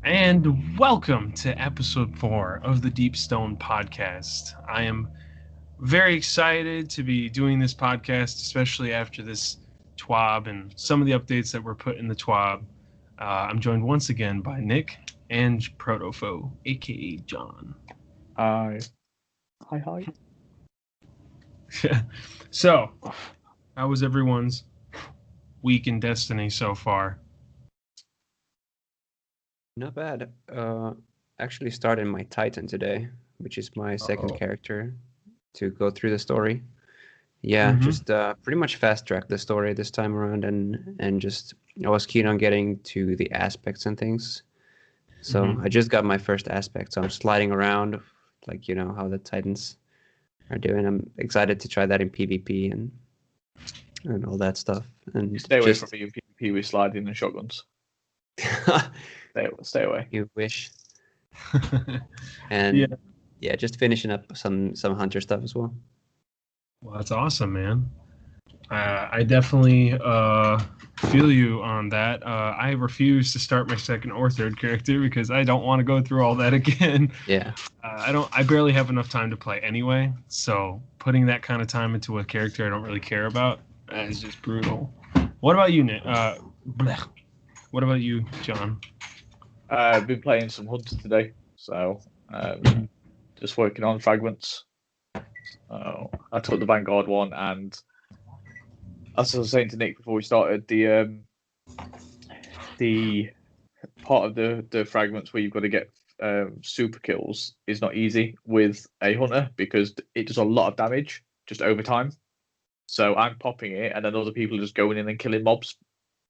And welcome to episode 4 of the Deep Stone podcast. I am very excited to be doing this podcast, especially after this TWAB and some of the updates that were put in the TWAB. I'm joined once again by Nik and Proto, aka John. Hi. Hi. So, how was everyone's week in Destiny so far? Not bad. Actually started my Titan today, which is my second character to go through the story. Yeah, just pretty much fast track the story this time around, and just I was keen on getting to the aspects and things. So I just got my first aspect, so I'm sliding around, like you know how the Titans are doing. I'm excited to try that in PvP and all that stuff. And Stay away from me in PvP with sliding and shotguns. Stay away. You wish. And yeah, just finishing up some hunter stuff as well. Well, that's awesome, man. I definitely feel you on that. I refuse to start my second or third character because I don't want to go through all that again. Yeah. I barely have enough time to play anyway, so putting that kind of time into a character I don't really care about is just brutal. What about you, Nick? What about you, John? I've been playing some Hunter today, so just working on fragments. I took the Vanguard one, and as I was saying to Nick before we started, the part of the fragments where you've got to get super kills is not easy with a Hunter because it does a lot of damage just over time. So I'm popping it, and then other people are just going in and killing mobs.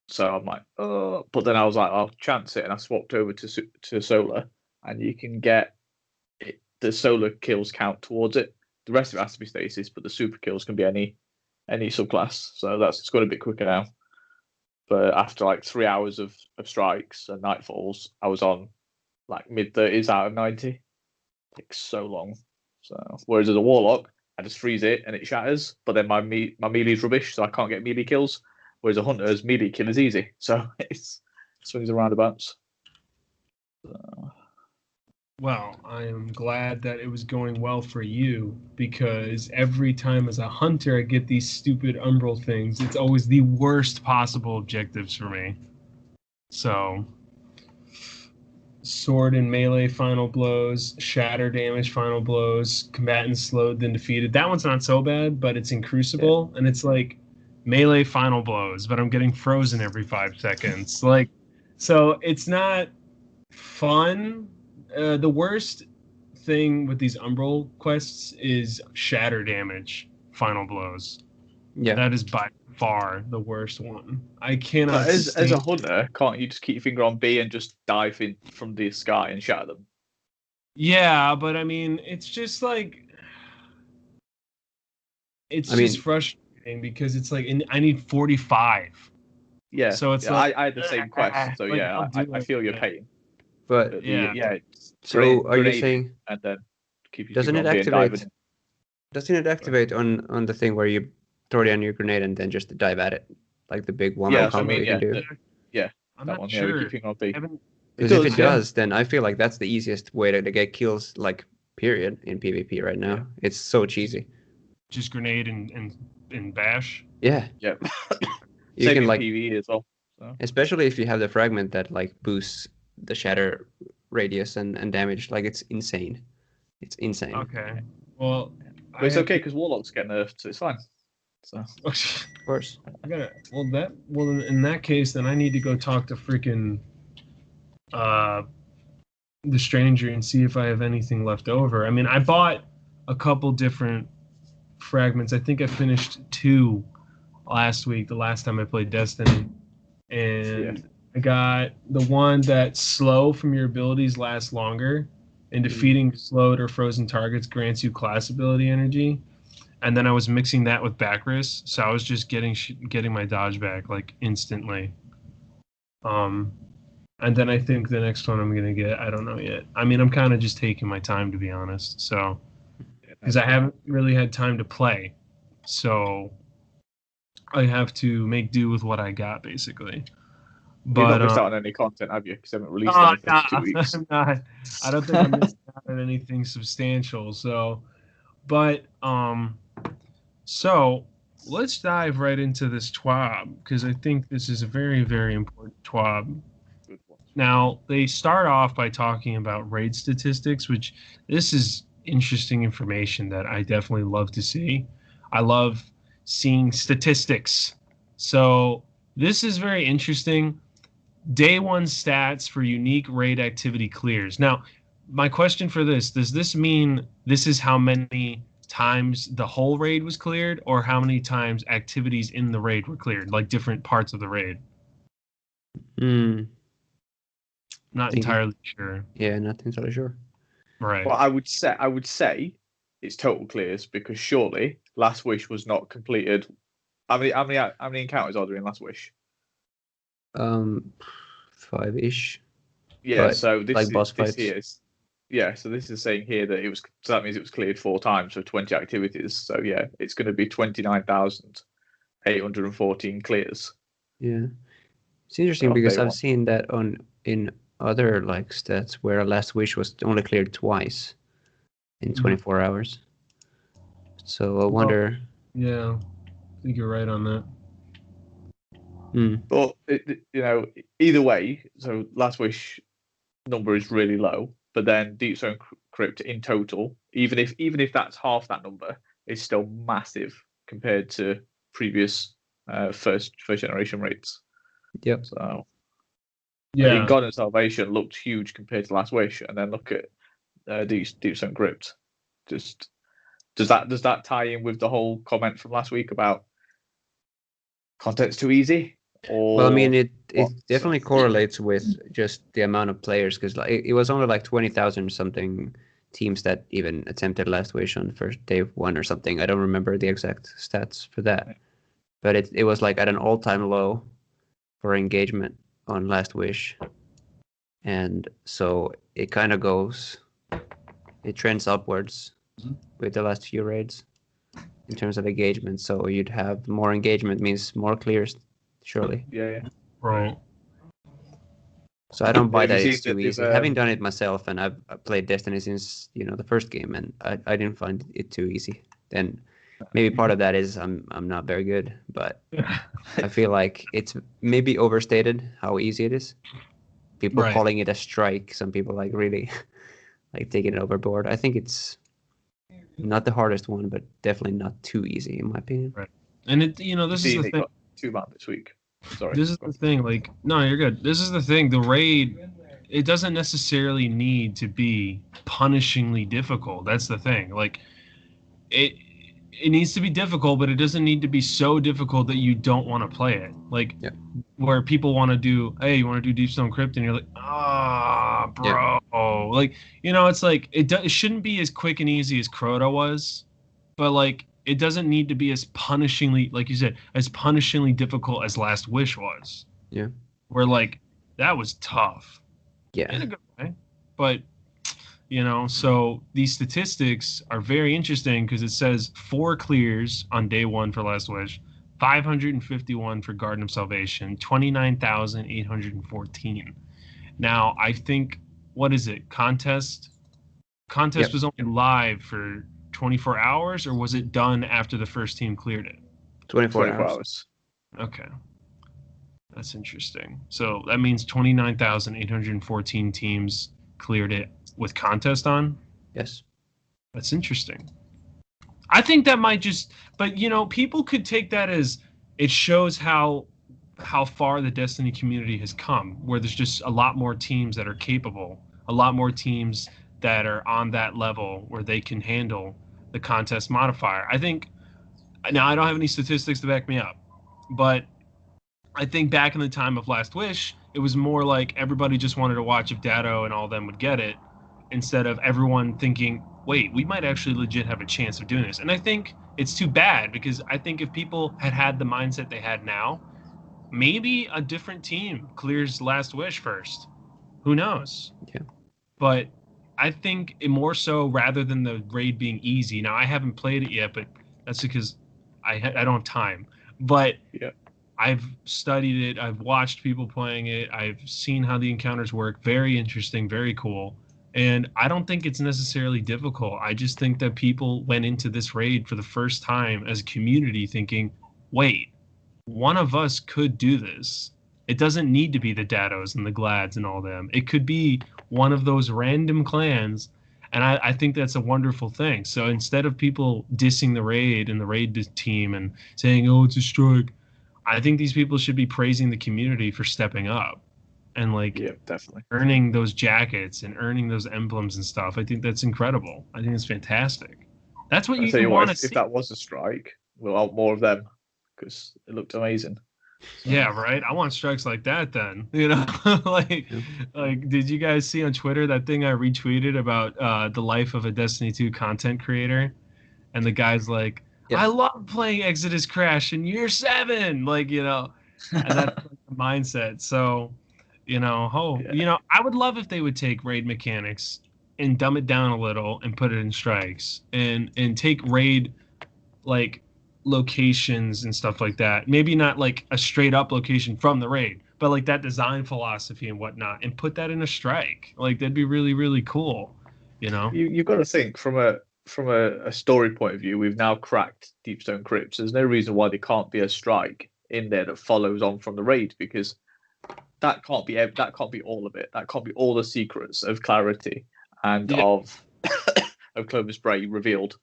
So I'm like, oh, but then I was like, I'll chance it, and I swapped over to solar, and you can get it, the solar kills count towards it. The rest of it has to be stasis, but the super kills can be any subclass. So it's got a bit quicker now. But after like 3 hours of strikes and nightfalls, I was on like mid-30s out of 90. It takes so long. So whereas as a warlock, I just freeze it and it shatters, but then my melee's rubbish, so I can't get melee kills. Whereas a hunter's melee kill is easy, so it swings and roundabouts. Well, I am glad that it was going well for you because every time as a hunter I get these stupid umbral things, it's always the worst possible objectives for me. So, sword and melee final blows, shatter damage final blows, combatants slowed then defeated. That one's not so bad, but it's in Crucible, and it's like melee final blows, but I'm getting frozen every 5 seconds. So it's not fun. The worst thing with these umbral quests is shatter damage final blows. Yeah, that is by far the worst one. I cannot. As a hunter, can't you just keep your finger on B and just dive in from the sky and shatter them? Yeah, but I mean, it's just like just frustrating because it's like I need 45. Yeah. So it's like I had the same quest. So yeah, I feel your pain. But yeah. So are you saying? And then keep your doesn't it activate? Doesn't it activate on the thing where you throw down your grenade and then just dive at it, like the big one? Yeah, combo you can do. I'm not sure. Because if it does, then I feel like that's the easiest way to get kills, like period, in PvP right now. Yeah. It's so cheesy. Just grenade and bash. Yeah. Yeah. You can like PvE as well. So. Especially if you have the fragment that like boosts the shatter radius and damage. Like it's insane. It's insane. Okay. Well, but it's okay because warlocks get nerfed, so it's fine. So of course. Well, in that case, then I need to go talk to freaking the stranger and see if I have anything left over. I mean, I bought a couple different fragments. I think I finished 2 last week, the last time I played Destiny, and I got the one that slow from your abilities lasts longer, and defeating slowed or frozen targets grants you class ability energy. And then I was mixing that with Bacchus, so I was just getting my dodge back like instantly. And then I think the next one I'm gonna get, I don't know yet. I mean, I'm kind of just taking my time, to be honest. So, because I haven't really had time to play, so I have to make do with what I got, basically. But you've not missed out on any content, have you? Because I haven't released nah, anything for 2 weeks. I'm not. I don't think I'm missing out on anything substantial. So, but so let's dive right into this TWAB because I think this is a very, very important TWAB. Good one. Now, they start off by talking about raid statistics, which this is interesting information that I definitely love to see. I love seeing statistics. So, this is very interesting. Day one stats for unique raid activity clears. Now, my question for this, does this mean this is how many times the whole raid was cleared or how many times activities in the raid were cleared, like different parts of the raid? Not entirely sure. Yeah, not entirely sure. Right. Well, I would say it's total clears because surely Last Wish was not completed. How many encounters are there in Last Wish? 5-ish. Yeah, But, so this like is boss this fights. here is so this is saying here that it was, so that means it was cleared 4 times for 20 activities. So yeah, it's going to be 29,814 clears. Yeah, it's interesting on because day I've one. seen that in other like stats where a Last Wish was only cleared twice in 24 hours. So I wonder. Yeah, I think you're right on that. But either way, so Last Wish number is really low, but then Deep Zone Crypt in total, even if that's half that number, is still massive compared to previous first generation rates. Yep. So Yeah. God and Salvation looked huge compared to Last Wish, and then look at Deep Zone Crypt. Just does that tie in with the whole comment from last week about content's too easy? Or well, I mean, it definitely correlates with just the amount of players because like it was only like 20,000 something teams that even attempted Last Wish on first day 1 or something. I don't remember the exact stats for that, but it was like at an all-time low for engagement on Last Wish, and so it kind of it trends upwards with the last few raids in terms of engagement. So you'd have more engagement means more clears, surely. Yeah. Right. So I don't buy that you it's seen too that easy. Having done it myself, and I've played Destiny since the first game, and I didn't find it too easy. Then maybe part of that is I'm not very good, but I feel like it's maybe overstated how easy it is. People Right. calling it a strike, some people like really like taking it overboard. I think it's not the hardest one, but definitely not too easy in my opinion. Right. And this is the thing. Got 2 man this week. Sorry. This is the thing. Like, no, you're good. This is the thing. The raid, it doesn't necessarily need to be punishingly difficult. That's the thing. Like, it needs to be difficult, but it doesn't need to be so difficult that you don't want to play it. Like, where people want to do, hey, you want to do Deep Stone Crypt, and you're like, bro. Yeah. Like, it's like it shouldn't be as quick and easy as Crota was, but like it doesn't need to be as punishingly, like you said, as punishingly difficult as Last Wish was. Yeah. Where like that was tough. Yeah. In a good way. But so these statistics are very interesting because it says 4 clears on day 1 for Last Wish, 551 for Garden of Salvation, 29,814. Now, I think, what is it? Contest was only live for 24 hours, or was it done after the first team cleared it? 24 hours. Okay. That's interesting. So that means 29,814 teams cleared it with contest on? Yes. That's interesting. I think that might but people could take that as it shows how far the Destiny community has come, where there's just a lot more teams that are capable, a lot more teams that are on that level where they can handle the contest modifier. I think, now I don't have any statistics to back me up, but I think back in the time of Last Wish, it was more like everybody just wanted to watch if Datto and all them would get it, instead of everyone thinking, wait, we might actually legit have a chance of doing this. And I think it's too bad, because I think if people had the mindset they had now, maybe a different team clears Last Wish first. Who knows? Yeah. But I think it more so, rather than the raid being easy. Now, I haven't played it yet, but that's because I don't have time. But I've studied it. I've watched people playing it. I've seen how the encounters work. Very interesting, very cool. And I don't think it's necessarily difficult. I just think that people went into this raid for the first time as a community thinking, wait, one of us could do this. It doesn't need to be the Dados and the Glads and all them. It could be one of those random clans. And I think that's a wonderful thing. So instead of people dissing the raid and the raid team and saying, oh, it's a strike, I think these people should be praising the community for stepping up and like definitely earning those jackets and earning those emblems and stuff. I think that's incredible. I think it's fantastic. That's what you want to see. If that was a strike, we'll want more of them because it looked amazing. So. Yeah, right. I want strikes like that then. Like did you guys see on Twitter that thing I retweeted about the life of a Destiny 2 content creator? And the guy's like, I love playing Exodus Crash in year 7, like, and that's like the mindset. So, I would love if they would take raid mechanics and dumb it down a little and put it in strikes and take raid like locations and stuff like that. Maybe not like a straight up location from the raid, but like that design philosophy and whatnot, and put that in a strike. Like that'd be really, really cool. You've got to think from a story point of view. We've now cracked Deepstone Crypts. There's no reason why there can't be a strike in there that follows on from the raid, because that can't be all of it. That can't be all the secrets of Clarity and of Clovis Bray revealed.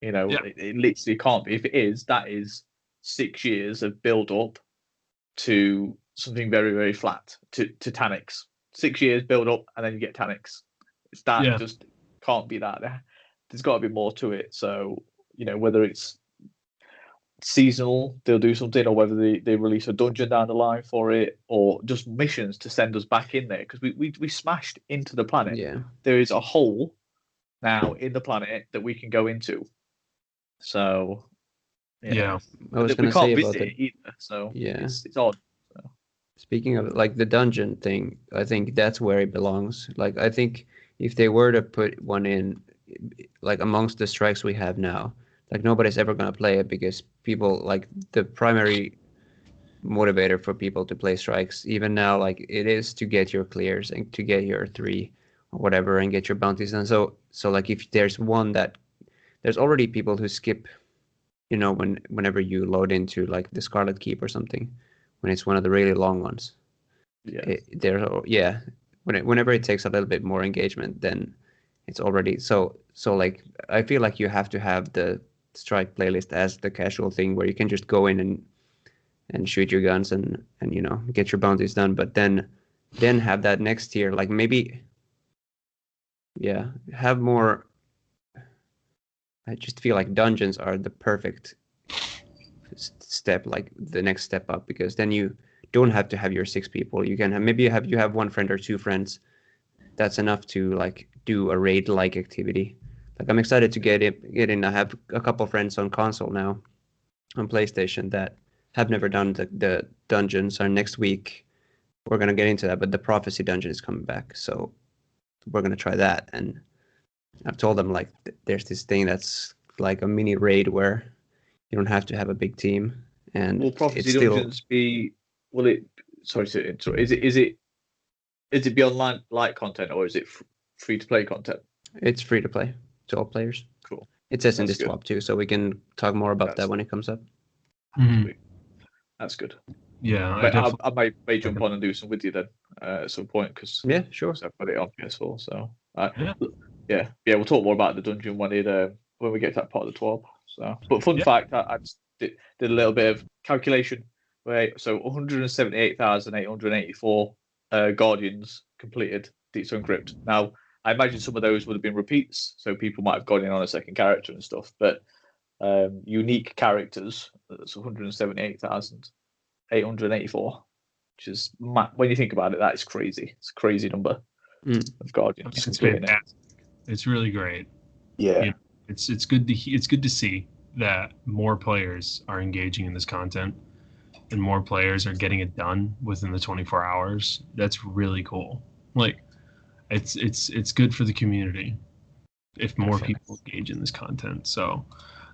It literally can't be. If it is, that is 6 years of build up to something very, very flat, to Taniks. 6 years build up and then you get Taniks. Just can't be that. There's got to be more to it. So, whether it's seasonal, they'll do something, or whether they release a dungeon down the line for it, or just missions to send us back in there, because we smashed into the planet. Yeah. There is a hole now in the planet that we can go into. So, I was going to say about it either. So, yeah, it's odd. So. Speaking of like the dungeon thing, I think that's where it belongs. Like, I think if they were to put one in, like amongst the strikes we have now, like nobody's ever going to play it, because people, like, the primary motivator for people to play strikes even now, like, it is to get your clears and to get your 3 or whatever and get your bounties. And so like if there's one that there's already people who skip, whenever you load into like the Scarlet Keep or something, when it's one of the really long ones. Whenever it takes a little bit more engagement, then it's already so like I feel like you have to have the strike playlist as the casual thing where you can just go in and shoot your guns and get your bounties done, but then have that next tier, like maybe have more. I just feel like dungeons are the perfect step, like the next step up, because then you don't have to have your 6 people. You can have you have 1 friend or 2 friends. That's enough to like do a raid like activity. Like I'm excited to get in. I have a couple friends on console now, on PlayStation, that have never done the dungeons. And next week we're gonna get into that. But the Prophecy dungeon is coming back, so we're gonna try that. And I've told them like there's this thing that's like a mini raid where you don't have to have a big team. And will Prophecy dungeons be? Will it? Sorry to interrupt. Is it be online light content, or is it free to play content? It's free to play to all players. Cool. It says in this TWAB too, so we can talk more about that when it comes up. Mm-hmm. That's good. Yeah, I may jump on and do some with you then at some point, because sure. I've got it on PS4. So we'll talk more about the dungeon when we get to that part of the TWAB. So, but fun fact, I just did a little bit of calculation. So 178,884 Guardians completed Deepstone Crypt. Now, I imagine some of those would have been repeats, so people might have gone in on a second character and stuff. But unique characters, that's 178,884, which is, when you think about it, that is crazy. It's a crazy number of Guardians. It's fantastic. It's really great. Yeah. It's good to see that more players are engaging in this content and more players are getting it done within the 24 hours. That's really cool. Like, it's good for the community if more people engage in this content. So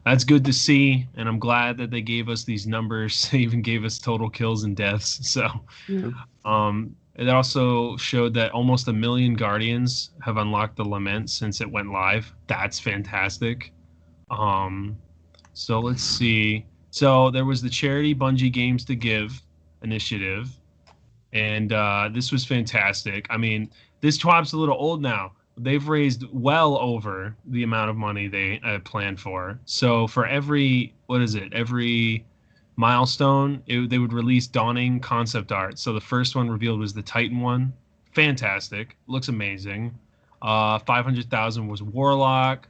that's good to see, and I'm glad that they gave us these numbers. They even gave us total kills and deaths. So, Yeah. it also showed that almost 1 million Guardians have unlocked the Lament since it went live. That's fantastic. Um, so let's see. So there was the charity Bungie Games to Give initiative, and this was fantastic. I mean, this TWAB's a little old now. They've raised well over the amount of money they planned for. So for every milestone, they would release dawning concept art. So the first one revealed was the Titan one. Fantastic. Looks amazing. 500,000 was Warlock.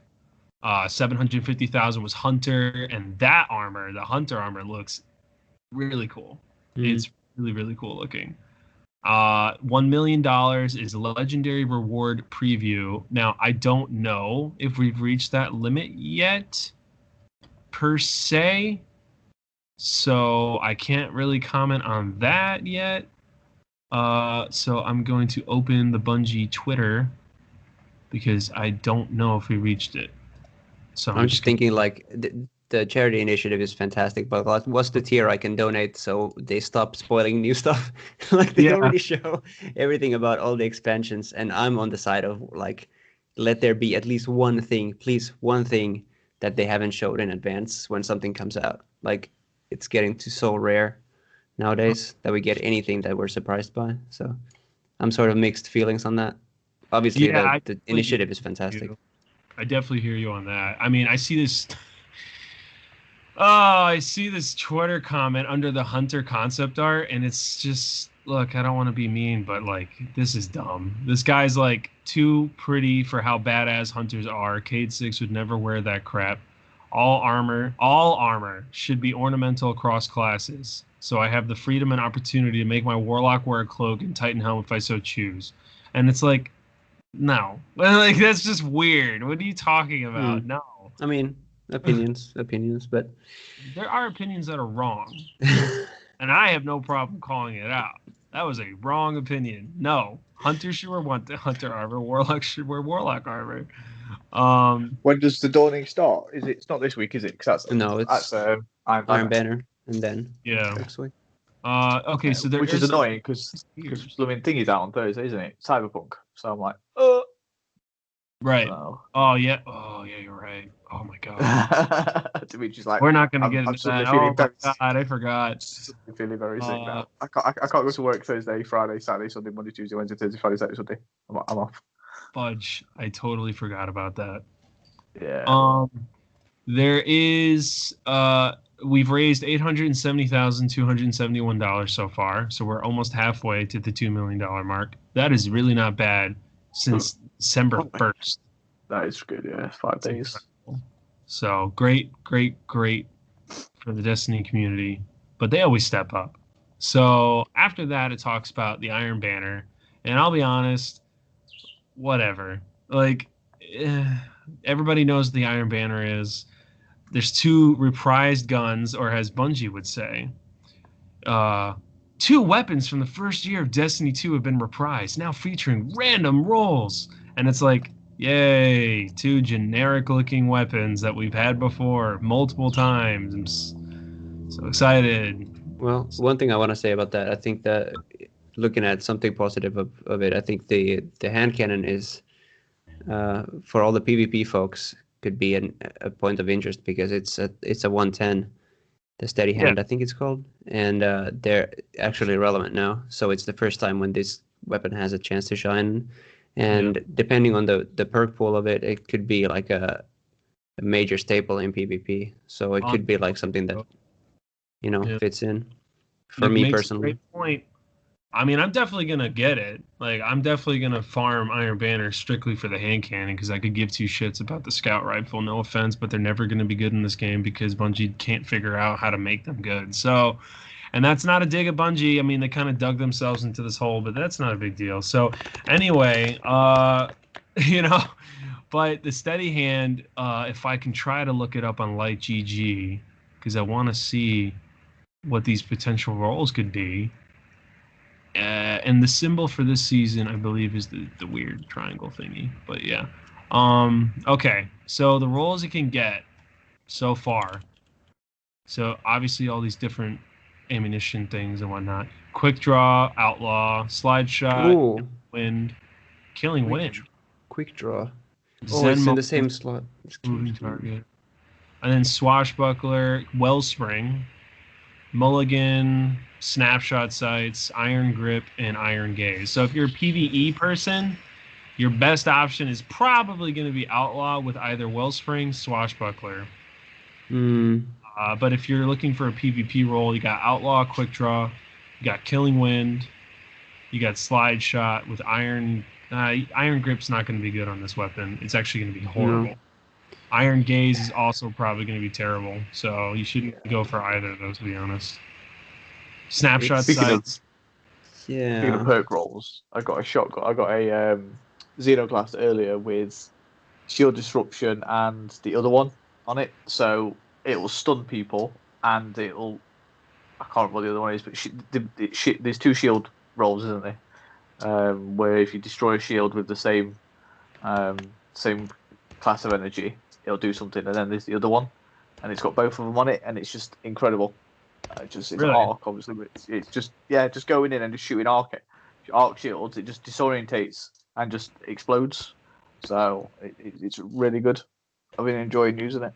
750,000 was Hunter. And that armor, the Hunter armor, looks really cool. It's really, really cool looking. $1 million is legendary reward preview. Now, I don't know if we've reached that limit yet, per se. So I can't really comment on that yet. So I'm going to open the Bungie Twitter because I don't know if we reached it. So I'm just thinking like the charity initiative is fantastic, but what's the tier I can donate so they stop spoiling new stuff? Like they already show everything about all the expansions, and I'm on the side of like, let there be at least one thing, please, one thing that they haven't showed in advance when something comes out. Like it's getting to so rare nowadays that we get anything that we're surprised by. So I'm sort of mixed feelings on that. Obviously, the initiative is fantastic. I definitely hear you on that. I mean, I see this. Oh, I see this Twitter comment under the Hunter concept art, and it's just, look, I don't want to be mean, but like, this is dumb. This guy's like too pretty for how badass Hunters are. Cade 6 would never wear that crap. All armor should be ornamental across classes. So I have the freedom and opportunity to make my Warlock wear a cloak and Titan helm if I so choose. And it's like, no, like that's just weird. What are you talking about? No. I mean, opinions, but there are opinions that are wrong, and I have no problem calling it out. That was a wrong opinion. No, Hunter should wear Hunter armor. Warlock should wear Warlock armor. When does the dawning start? It's not this week, is it? Cause that's Iron Banner, and then next week. Okay, so which is annoying because blooming thing is out on Thursday, isn't it? Cyberpunk. So I'm like, right. So. Oh yeah, you're right. Oh my god. Dimitri's like, we're not gonna get into that. Oh my god, I forgot. I'm feeling very sick now. I can't go to work Thursday, Friday, Saturday, Sunday, Monday, Tuesday, Wednesday, Thursday, Friday, Saturday, Sunday. I'm off. Fudge! I totally forgot about that. Yeah. There is we've raised $870,271 so far, so we're almost halfway to the $2 million mark. That is really not bad since December 1st. That is good, yeah. 5 days. So great for the Destiny community, but they always step up. So after that, it talks about the Iron Banner, and I'll be honest, whatever. Like, everybody knows what the Iron Banner is. There's 2 reprised guns, or as Bungie would say, 2 weapons from the first year of Destiny 2 have been reprised, now featuring random rolls. And it's like, yay, 2 generic-looking weapons that we've had before multiple times. I'm so excited. Well, one thing I want to say about that, I think that looking at something positive of it, I think the hand cannon is, for all the PvP folks, could be a point of interest because it's a 110, the steady hand, I think it's called, and they're actually relevant now. So it's the first time when this weapon has a chance to shine, and depending on the perk pool of it, it could be like a major staple in PvP. So it could be like something that fits in. For me personally, great point. I mean, I'm definitely going to get it. Like, I'm definitely going to farm Iron Banner strictly for the hand cannon because I could give 2 shits about the scout rifle. No offense, but they're never going to be good in this game because Bungie can't figure out how to make them good. So, and that's not a dig at Bungie. I mean, they kind of dug themselves into this hole, but that's not a big deal. So, anyway, but the steady hand, if I can try to look it up on Light GG, because I want to see what these potential roles could be. And the symbol for this season, I believe, is the weird triangle thingy. But yeah. Okay. So the roles it can get. so far. So obviously all these different ammunition things and whatnot. Quick draw, outlaw, slide shot, Ooh, wind, killing wind, quick draw. Oh, Zen it's in the moment, same slot. moving target, and then swashbuckler, wellspring, mulligan, snapshot sights, iron grip, and iron gaze. So if you're a PvE person, your best option is probably going to be outlaw with either wellspring, swashbuckler. But if you're looking for a PvP role, you got outlaw, quick draw, you got killing wind, you got slide shot with iron. Iron grip's not going to be good on this weapon. It's actually going to be horrible. No. Iron gaze is also probably going to be terrible. So you shouldn't go for either of those, to be honest. Snapshot sights. Speaking of perk rolls, I got a shotgun. I got a Xenoclast earlier with shield disruption and the other one on it. So it'll stun people and it'll. I can't remember what the other one is, but there's 2 shield rolls, isn't there? Where if you destroy a shield with the same class of energy, it'll do something, and then there's the other one, and it's got both of them on it, and it's just incredible. It's Really? arc, obviously, but it's just going in and just shooting arc shields. It just disorientates and just explodes. So it's really good. I've been enjoying using it.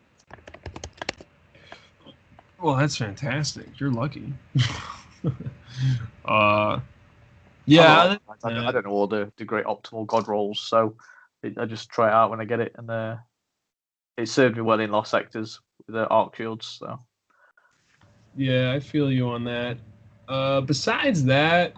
Well, that's fantastic. You're lucky. Yeah. I don't know all the great optimal god rolls, so I just try it out when I get it, and it served me well in lost sectors with the arc shields. So yeah, I feel you on that. Besides that,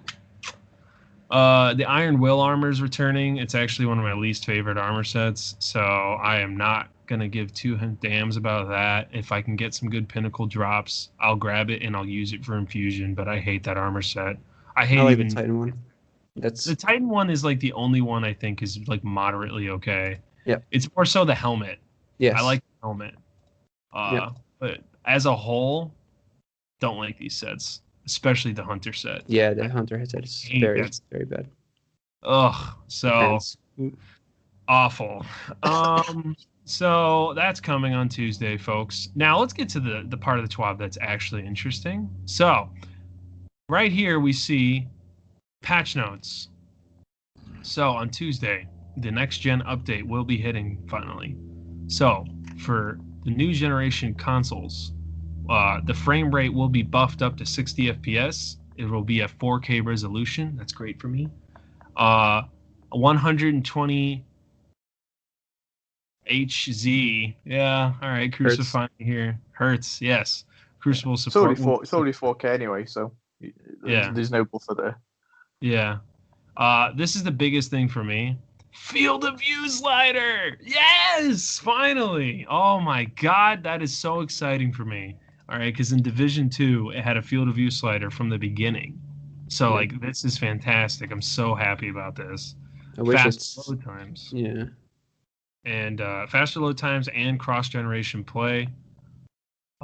the Iron Will armor is returning. It's actually one of my least favorite armor sets, so I am not gonna give 2 damns about that. If I can get some good pinnacle drops, I'll grab it and I'll use it for infusion. But I hate that armor set. I hate like even the Titan one. The Titan one is like the only one I think is like moderately okay. Yeah. It's more so the helmet. Yes. I like the helmet. But as a whole, don't like these sets, especially the Hunter set. Yeah, the Hunter set is very bad. Ugh, so awful. So that's coming on Tuesday, folks. Now let's get to the part of the TWAB that's actually interesting. So right here we see patch notes. So on Tuesday, the next gen update will be hitting finally. So for the new generation consoles, the frame rate will be buffed up to 60 FPS. It will be at 4K resolution. That's great for me. 120 HZ. Yeah, all right. Crucifying here. Hertz, yes. Crucible support. It's already 4K anyway, so there's no buffer there. Yeah. This is the biggest thing for me. Field of view slider. Yes, finally. Oh my God, that is so exciting for me. All right, because in Division 2, it had a field of view slider from the beginning. So like, this is fantastic. I'm so happy about this. I wish Fast load times. Yeah. And faster load times and cross-generation play,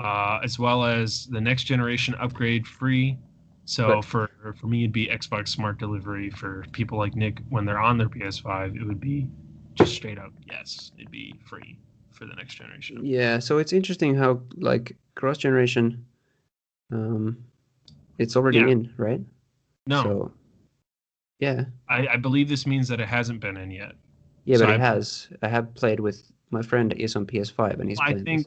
as well as the next generation upgrade free. So for me, it'd be Xbox Smart Delivery. For people like Nick, when they're on their PS5, it would be just straight up, yes, it'd be free for the next generation. Yeah, so it's interesting how, like, cross-generation, it's already in, right? No. So, yeah. I believe this means that it hasn't been in yet. Yeah, so but it has. I have played with my friend is on PS5, and he's playing this.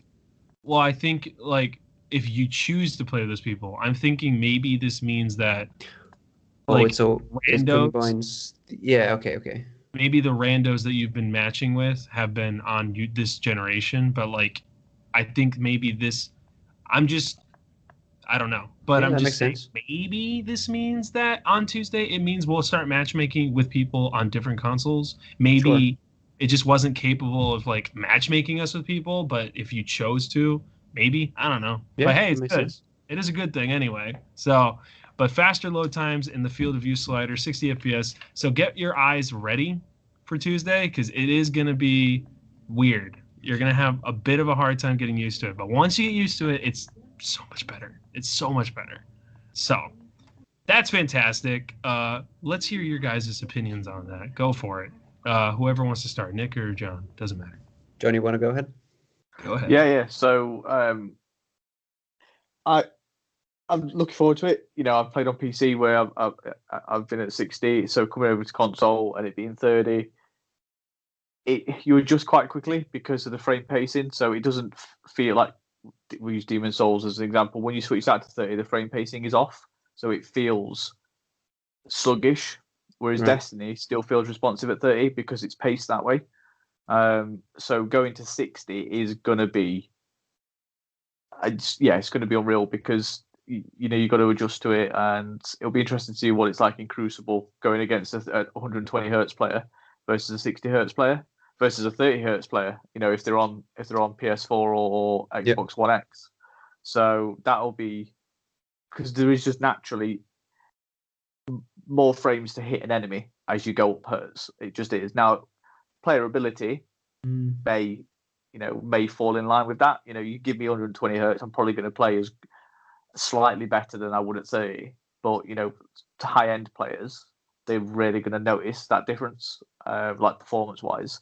Well, I think, like, if you choose to play with those people, I'm thinking maybe this means that, like, it combines. Yeah, okay. Maybe the randos that you've been matching with have been on this generation, but, like, I think maybe this, I don't know, but I'm just saying maybe this means that on Tuesday it means we'll start matchmaking with people on different consoles. Maybe it just wasn't capable of, like, matchmaking us with people, but if you chose to, maybe, I don't know. Yeah, but hey, it's good. Sense. It is a good thing anyway. So, but faster load times in the field of view slider, 60 FPS. So get your eyes ready for Tuesday, because it is going to be weird. You're going to have a bit of a hard time getting used to it, but once you get used to it, it's so much better. It's so much better. So that's fantastic. Let's hear your guys' opinions on that. Go for it. Whoever wants to start, Nick or John, doesn't matter. John, you want to go ahead? Go ahead. Yeah. So I'm looking forward to it. I've played on PC where I've been at 60, so coming over to console and it being 30, you adjust quite quickly because of the frame pacing, so it doesn't feel like, we use Demon Souls as an example. When you switch that to 30, the frame pacing is off, so it feels sluggish. Whereas Right. Destiny still feels responsive at 30 because it's paced that way. So going to 60 is going to be, it's going to be unreal because you've got to adjust to it, and it'll be interesting to see what it's like in Crucible going against a 120 hertz player versus a 60 hertz player versus a 30 hertz player. If they're on PS4 or Xbox One X. So that'll be, because there is just naturally more frames to hit an enemy as you go up hertz. It just is. Now, player ability may fall in line with that. You give me 120 hertz, I'm probably going to play as slightly better than I would at 30. But to high end players, they're really going to notice that difference, like performance wise.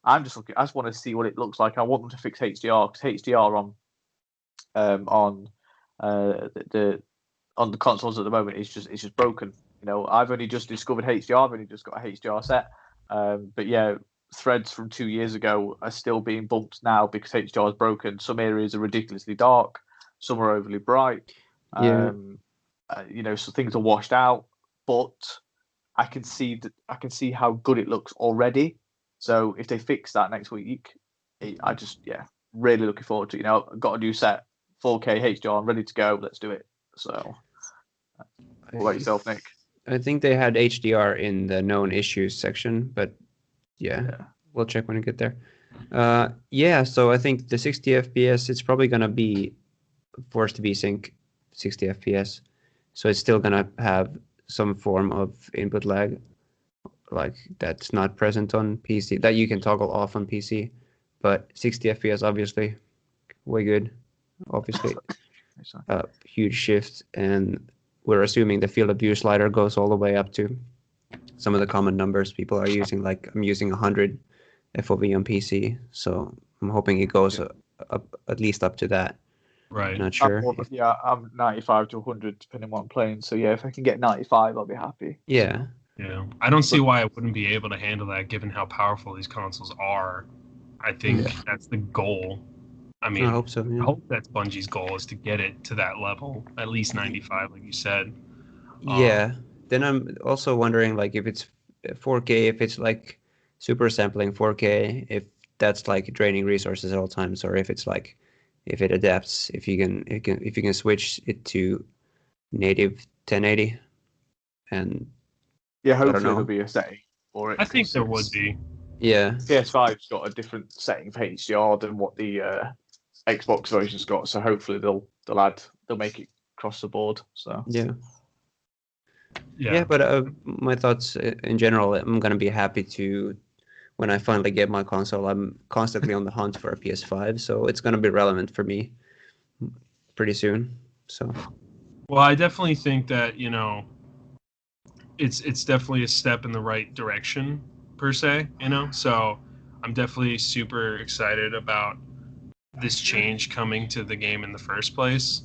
I just want to see what it looks like. I want them to fix HDR, because HDR on the consoles at the moment is just broken. I've only just discovered HDR. I've only just got a HDR set. But yeah, threads from 2 years ago are still being bumped now because HDR is broken. Some areas are ridiculously dark, some are overly bright. So things are washed out. But I can see how good it looks already. So if they fix that next week, really looking forward to it. I've got a new set, 4K HDR, I'm ready to go. Let's do it. So, what about yourself, Nick? I think they had HDR in the known issues section, but yeah. We'll check when we get there. So I think the 60 FPS, it's probably going to be forced to be sync 60 FPS. So it's still going to have some form of input lag, like that's not present on PC, that you can toggle off on PC. But 60 FPS, obviously, way good. Obviously, huge shift. And we're assuming the field of view slider goes all the way up to some of the common numbers people are using. Like I'm using 100 FOV on PC, so I'm hoping it goes up at least up to that. Right. Not sure. I'm 95 to 100 depending on what I'm playing. So yeah, if I can get 95, I'll be happy. Yeah. Yeah. I don't see why I wouldn't be able to handle that given how powerful these consoles are. I think that's the goal. I mean, I hope so. Yeah. I hope that's Bungie's goal, is to get it to that level, at least 95, like you said. Yeah. Then I'm also wondering, like, if it's 4K, if it's like super sampling 4K, if that's like draining resources at all times, or if it's like, if it adapts, if you can switch it to native 1080, and hopefully there'll be a setting for it. I think there would be. Yeah. PS5's got a different setting for HDR than what the Xbox version's got, so hopefully they'll make it across the board. So yeah, but my thoughts in general, I'm gonna be happy to, when I finally get my console. I'm constantly on the hunt for a PS5, so it's gonna be relevant for me pretty soon. So, well, I definitely think that it's definitely a step in the right direction per se. So I'm definitely super excited about this change coming to the game in the first place.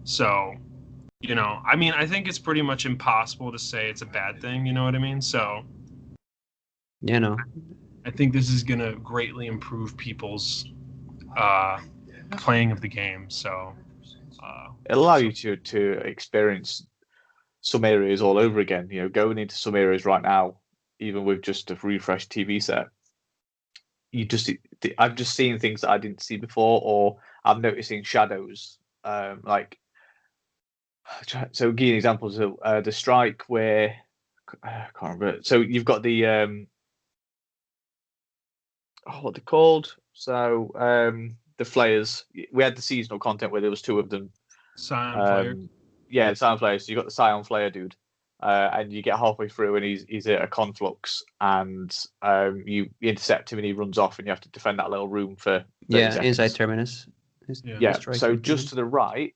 So, I mean, I think it's pretty much impossible to say it's a bad thing. You know what I mean? So, I think this is going to greatly improve people's playing of the game. So, it'll allow you to experience some areas all over again. Going into some areas right now, even with just a refreshed TV set, I'm just seeing things that I didn't see before, or I'm noticing shadows. So giving examples of the strike where I can't remember. So you've got the what they're called. So the flares. We had the seasonal content where there was two of them. Scion Flare. Yeah, Scion Flare. So you got the Scion Flare dude, and you get halfway through and he's at a conflux, and you intercept him and he runs off, and you have to defend that little room for 30 seconds. Inside terminus. So just to the right,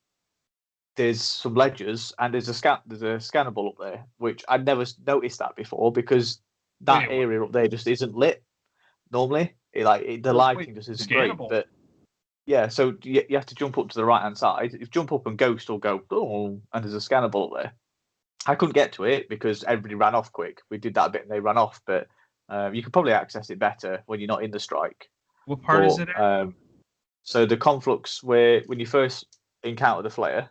there's some ledges and there's a scannable up there, which I'd never noticed that before, because that area up there just isn't lit normally. The lighting just isn't great. But Yeah, so you have to jump up to the right hand side. If you jump up and Ghost will go, oh, and there's a scannable up there. I couldn't get to it because everybody ran off quick. We did that a bit and they ran off, but you could probably access it better when you're not in the strike. What part is it at? So the conflux where when you first encounter the Flayer,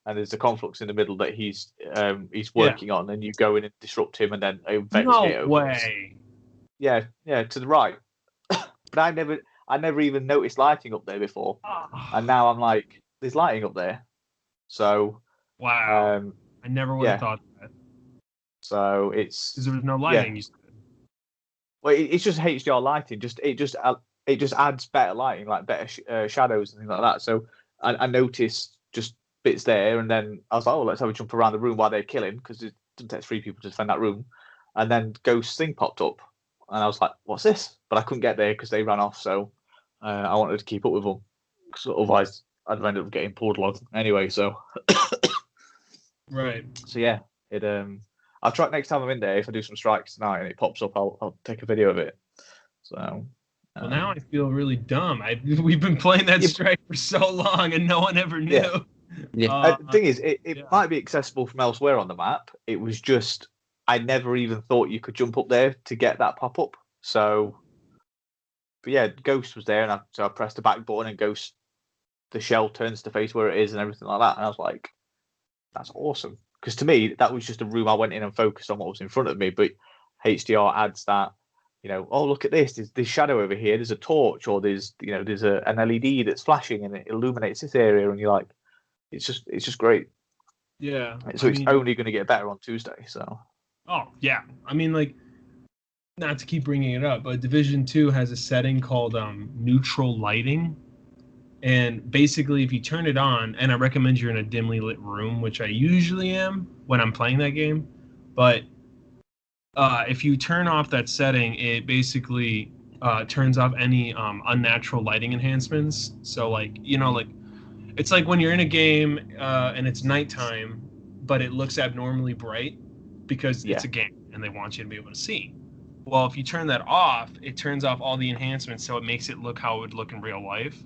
and there's the conflux in the middle that he's working on, and you go in and disrupt him, and then investigate. No way. Yeah, to the right. But I never even noticed lighting up there before, and now I'm like, there's lighting up there. So wow, I never would have thought that. So it's because there was no lighting. You said. Well, it's just HDR lighting. It just adds better lighting, like better shadows and things like that. So I noticed just bits there, and then I was like, oh, let's have a jump around the room while they're killing, because it doesn't take 3 people to defend that room. And then Ghost thing popped up, and I was like, what's this? But I couldn't get there because they ran off. So I wanted to keep up with them, because otherwise I'd end up getting pulled along anyway. So right. So yeah, it I'll try next time I'm in there. If I do some strikes tonight and it pops up, I'll take a video of it. So. Well, now I feel really dumb. We've been playing that strike for so long, and no one ever knew. Yeah. The thing is, it might be accessible from elsewhere on the map. It was just I never even thought you could jump up there to get that pop up. So, but yeah, Ghost was there, and I pressed the back button, and Ghost, the shell turns to face where it is, and everything like that. And I was like, that's awesome. Because to me, that was just a room I went in and focused on what was in front of me. But HDR adds that, oh, look at this. There's shadow over here. There's a torch, or there's an LED that's flashing and it illuminates this area, and you're like, it's just great. Yeah. So it's only going to get better on Tuesday. So. Oh yeah, I mean, like, not to keep bringing it up, but Division 2 has a setting called neutral lighting. And basically, if you turn it on, and I recommend you're in a dimly lit room, which I usually am when I'm playing that game, but if you turn off that setting, it basically turns off any unnatural lighting enhancements. So, like, it's like when you're in a game and it's nighttime, but it looks abnormally bright because it's a game and they want you to be able to see. Well, if you turn that off, it turns off all the enhancements, so it makes it look how it would look in real life.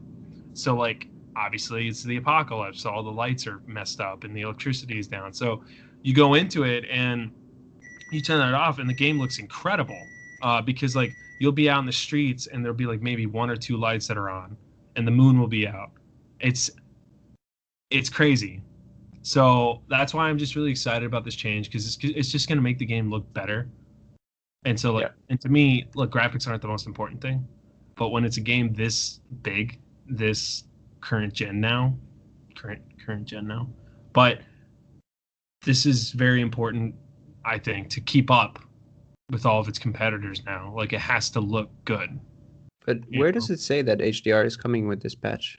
So, like, obviously, it's the apocalypse. So all the lights are messed up and the electricity is down. So you go into it and you turn that off, and the game looks incredible because, like, you'll be out in the streets and there'll be, like, maybe 1 or 2 lights that are on, and the moon will be out. It's crazy. So that's why I'm just really excited about this change, because it's just going to make the game look better. And so, like, and to me, look, graphics aren't the most important thing, but when it's a game this big, this current gen now, but this is very important, I think, to keep up with all of its competitors now. Like, it has to look good. But where does it say that HDR is coming with this patch?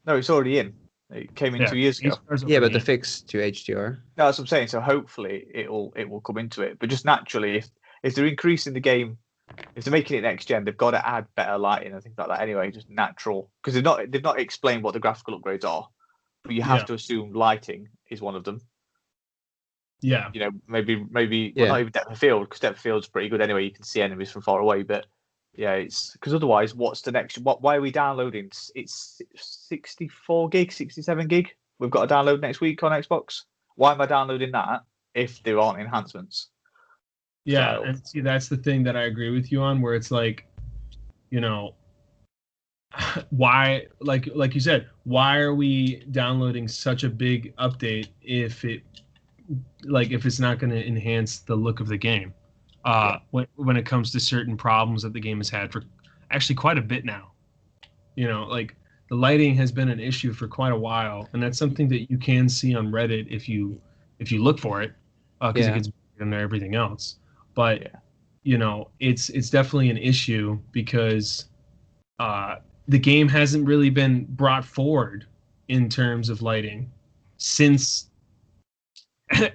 No, it's already in. It came in 2 years ago. Yeah, but the fix to HDR. No, that's what I'm saying. So hopefully it will come into it. But just naturally, if they're increasing the game, if they're making it next gen, they've got to add better lighting and things like that. Anyway, just natural, because they've not explained what the graphical upgrades are, but you have to assume lighting is one of them. Yeah. Maybe well, not even depth of field, because depth of field's pretty good anyway. You can see enemies from far away, but yeah, it's because otherwise, what's the next? Why are we downloading? It's 64 gig, 67 gig. We've got to download next week on Xbox. Why am I downloading that if there aren't enhancements? Yeah, and see, that's the thing that I agree with you on, where it's like, why, like you said, why are we downloading such a big update if it's not going to enhance the look of the game? When it comes to certain problems that the game has had for actually quite a bit now. Like, the lighting has been an issue for quite a while, and that's something that you can see on Reddit if you look for it, because it gets better than everything else. But it's definitely an issue because the game hasn't really been brought forward in terms of lighting since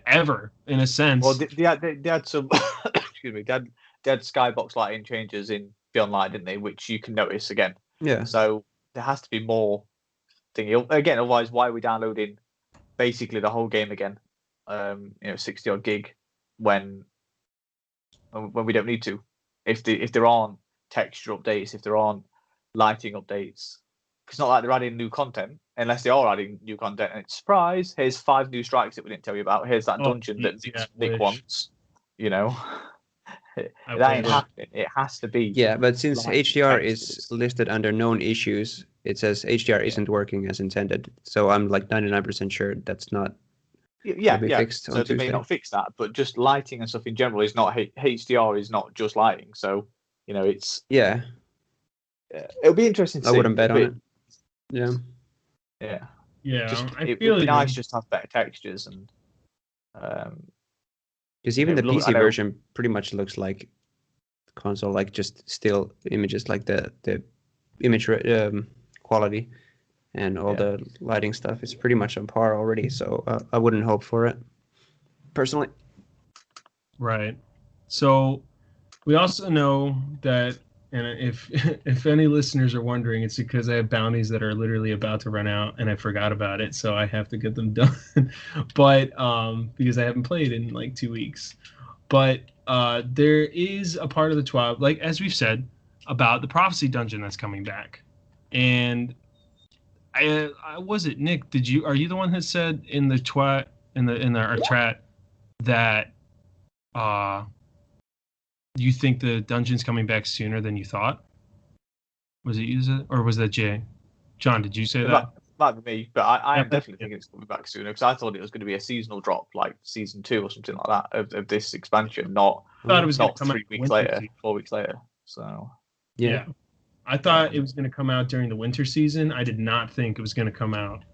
ever, in a sense. Well, they had some excuse me, they had skybox lighting changes in Beyond Light, didn't they? Which you can notice again. Yeah. So there has to be more thingy again. Otherwise, why are we downloading basically the whole game again? 60 odd gig when we don't need to. If there aren't texture updates, if there aren't lighting updates, it's not like they're adding new content, unless they are adding new content. And it's surprise, here's 5 new strikes that we didn't tell you about. Here's that dungeon that Nick wants. You know, that ain't happening. It has to be. Yeah, but since HDR is listed under known issues, it says HDR isn't working as intended. So I'm like 99% sure that's not. Fixed so they may not fix that, but just lighting and stuff in general is not HDR is not just lighting. So it's it'll be interesting to see. I wouldn't bet on it. Yeah. It would be nice just to have better textures and because even the PC version pretty much looks like console, like just still images, like the image quality and all the lighting stuff is pretty much on par already. So I wouldn't hope for it personally. Right. So we also know that, and if any listeners are wondering, it's because I have bounties that are literally about to run out and I forgot about it, so I have to get them done. But because I haven't played in like 2 weeks. But there is a part of the TWAB, like as we've said, about the prophecy dungeon that's coming back. And I was it Nick? Are you the one that said in the TWAB in our chat that you think the dungeon's coming back sooner than you thought? Was it you, or was that Jay? John, did you say that? Might be me, but I am definitely thinking it's coming back sooner because I thought it was going to be a seasonal drop, like season 2 or something like that of this expansion. Not I thought it was not 3 weeks later, 4 weeks later. So yeah. I thought it was going to come out during the winter season. I did not think it was going to come out.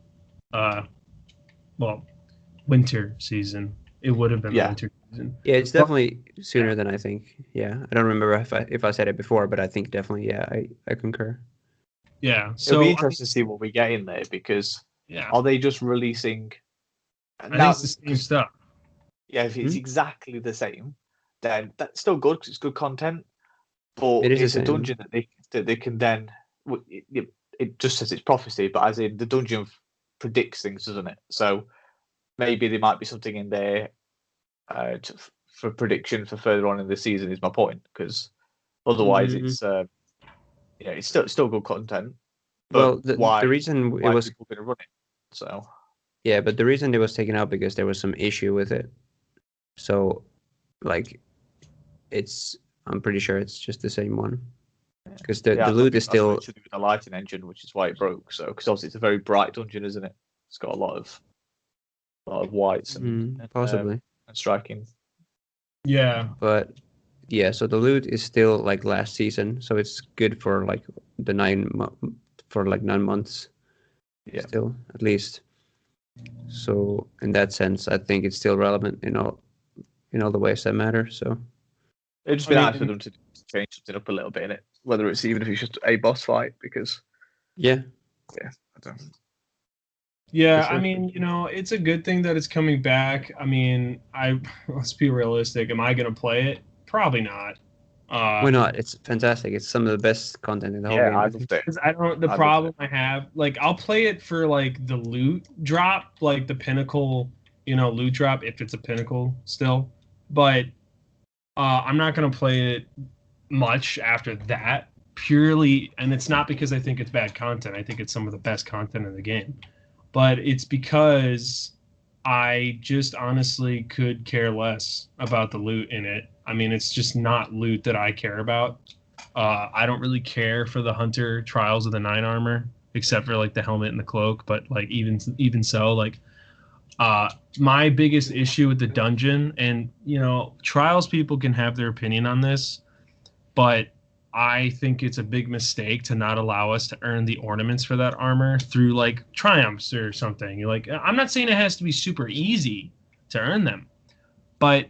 Winter season. It would have been winter season. Yeah, it's definitely sooner than I think. Yeah, I don't remember if I said it before, but I think definitely. Yeah, I concur. Yeah, so it'll be interesting to see what we get in there because are they just releasing? I think it's the same stuff. Yeah, if it's exactly the same, then that's still good because it's good content. But it's a dungeon that they can then. It just says it's prophecy, but as in the dungeon predicts things, doesn't it? So maybe there might be something in there for prediction for further on in the season. Is my point because otherwise it's still good content. But the reason it was people going to run it. So yeah, but the reason it was taken out because there was some issue with it. So like I'm pretty sure it's just the same one. Because the loot is still to do with the lighting engine, which is why it broke. So because obviously it's a very bright dungeon, isn't it? It's got a lot of whites and possibly and striking. Yeah, but so the loot is still like last season, so it's good for like the 9 months. Yeah, still at least. So in that sense, I think it's still relevant in all the ways that matter. So it'd just be nice for them to change something up a little bit in it, whether it's even if it's just a boss fight, because I don't. Yeah, sure. I mean, it's a good thing that it's coming back. I mean, let's be realistic. Am I going to play it? Probably not. Why not? It's fantastic. It's some of the best content in the whole game. I loved it. Because the problem I have, like, I'll play it for like the loot drop, like the pinnacle, loot drop if it's a pinnacle still. But I'm not going to play it much after that purely, and it's not because I think it's bad content. I think it's some of the best content in the game. But it's because I just honestly could care less about the loot in it. I mean, it's just not loot that I care about. I don't really care for the Hunter Trials of the 9 armor, except for like the helmet and the cloak. But like even so, like my biggest issue with the dungeon, and Trials people can have their opinion on this, but I think it's a big mistake to not allow us to earn the ornaments for that armor through like triumphs or something. You're like, I'm not saying it has to be super easy to earn them, but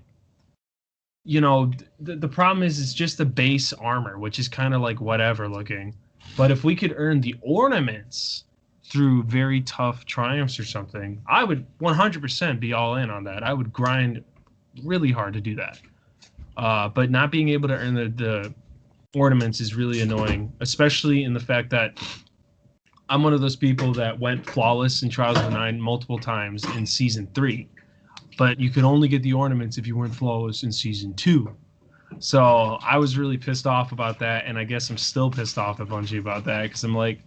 the problem is it's just the base armor, which is kind of like whatever looking. But if we could earn the ornaments through very tough triumphs or something, I would 100% be all in on that. I would grind really hard to do that. But not being able to earn the ornaments is really annoying, especially in the fact that I'm one of those people that went flawless in Trials of the 9 multiple times in Season 3. But you could only get the ornaments if you weren't flawless in Season 2. So I was really pissed off about that, and I guess I'm still pissed off at Bungie about that, because I'm like,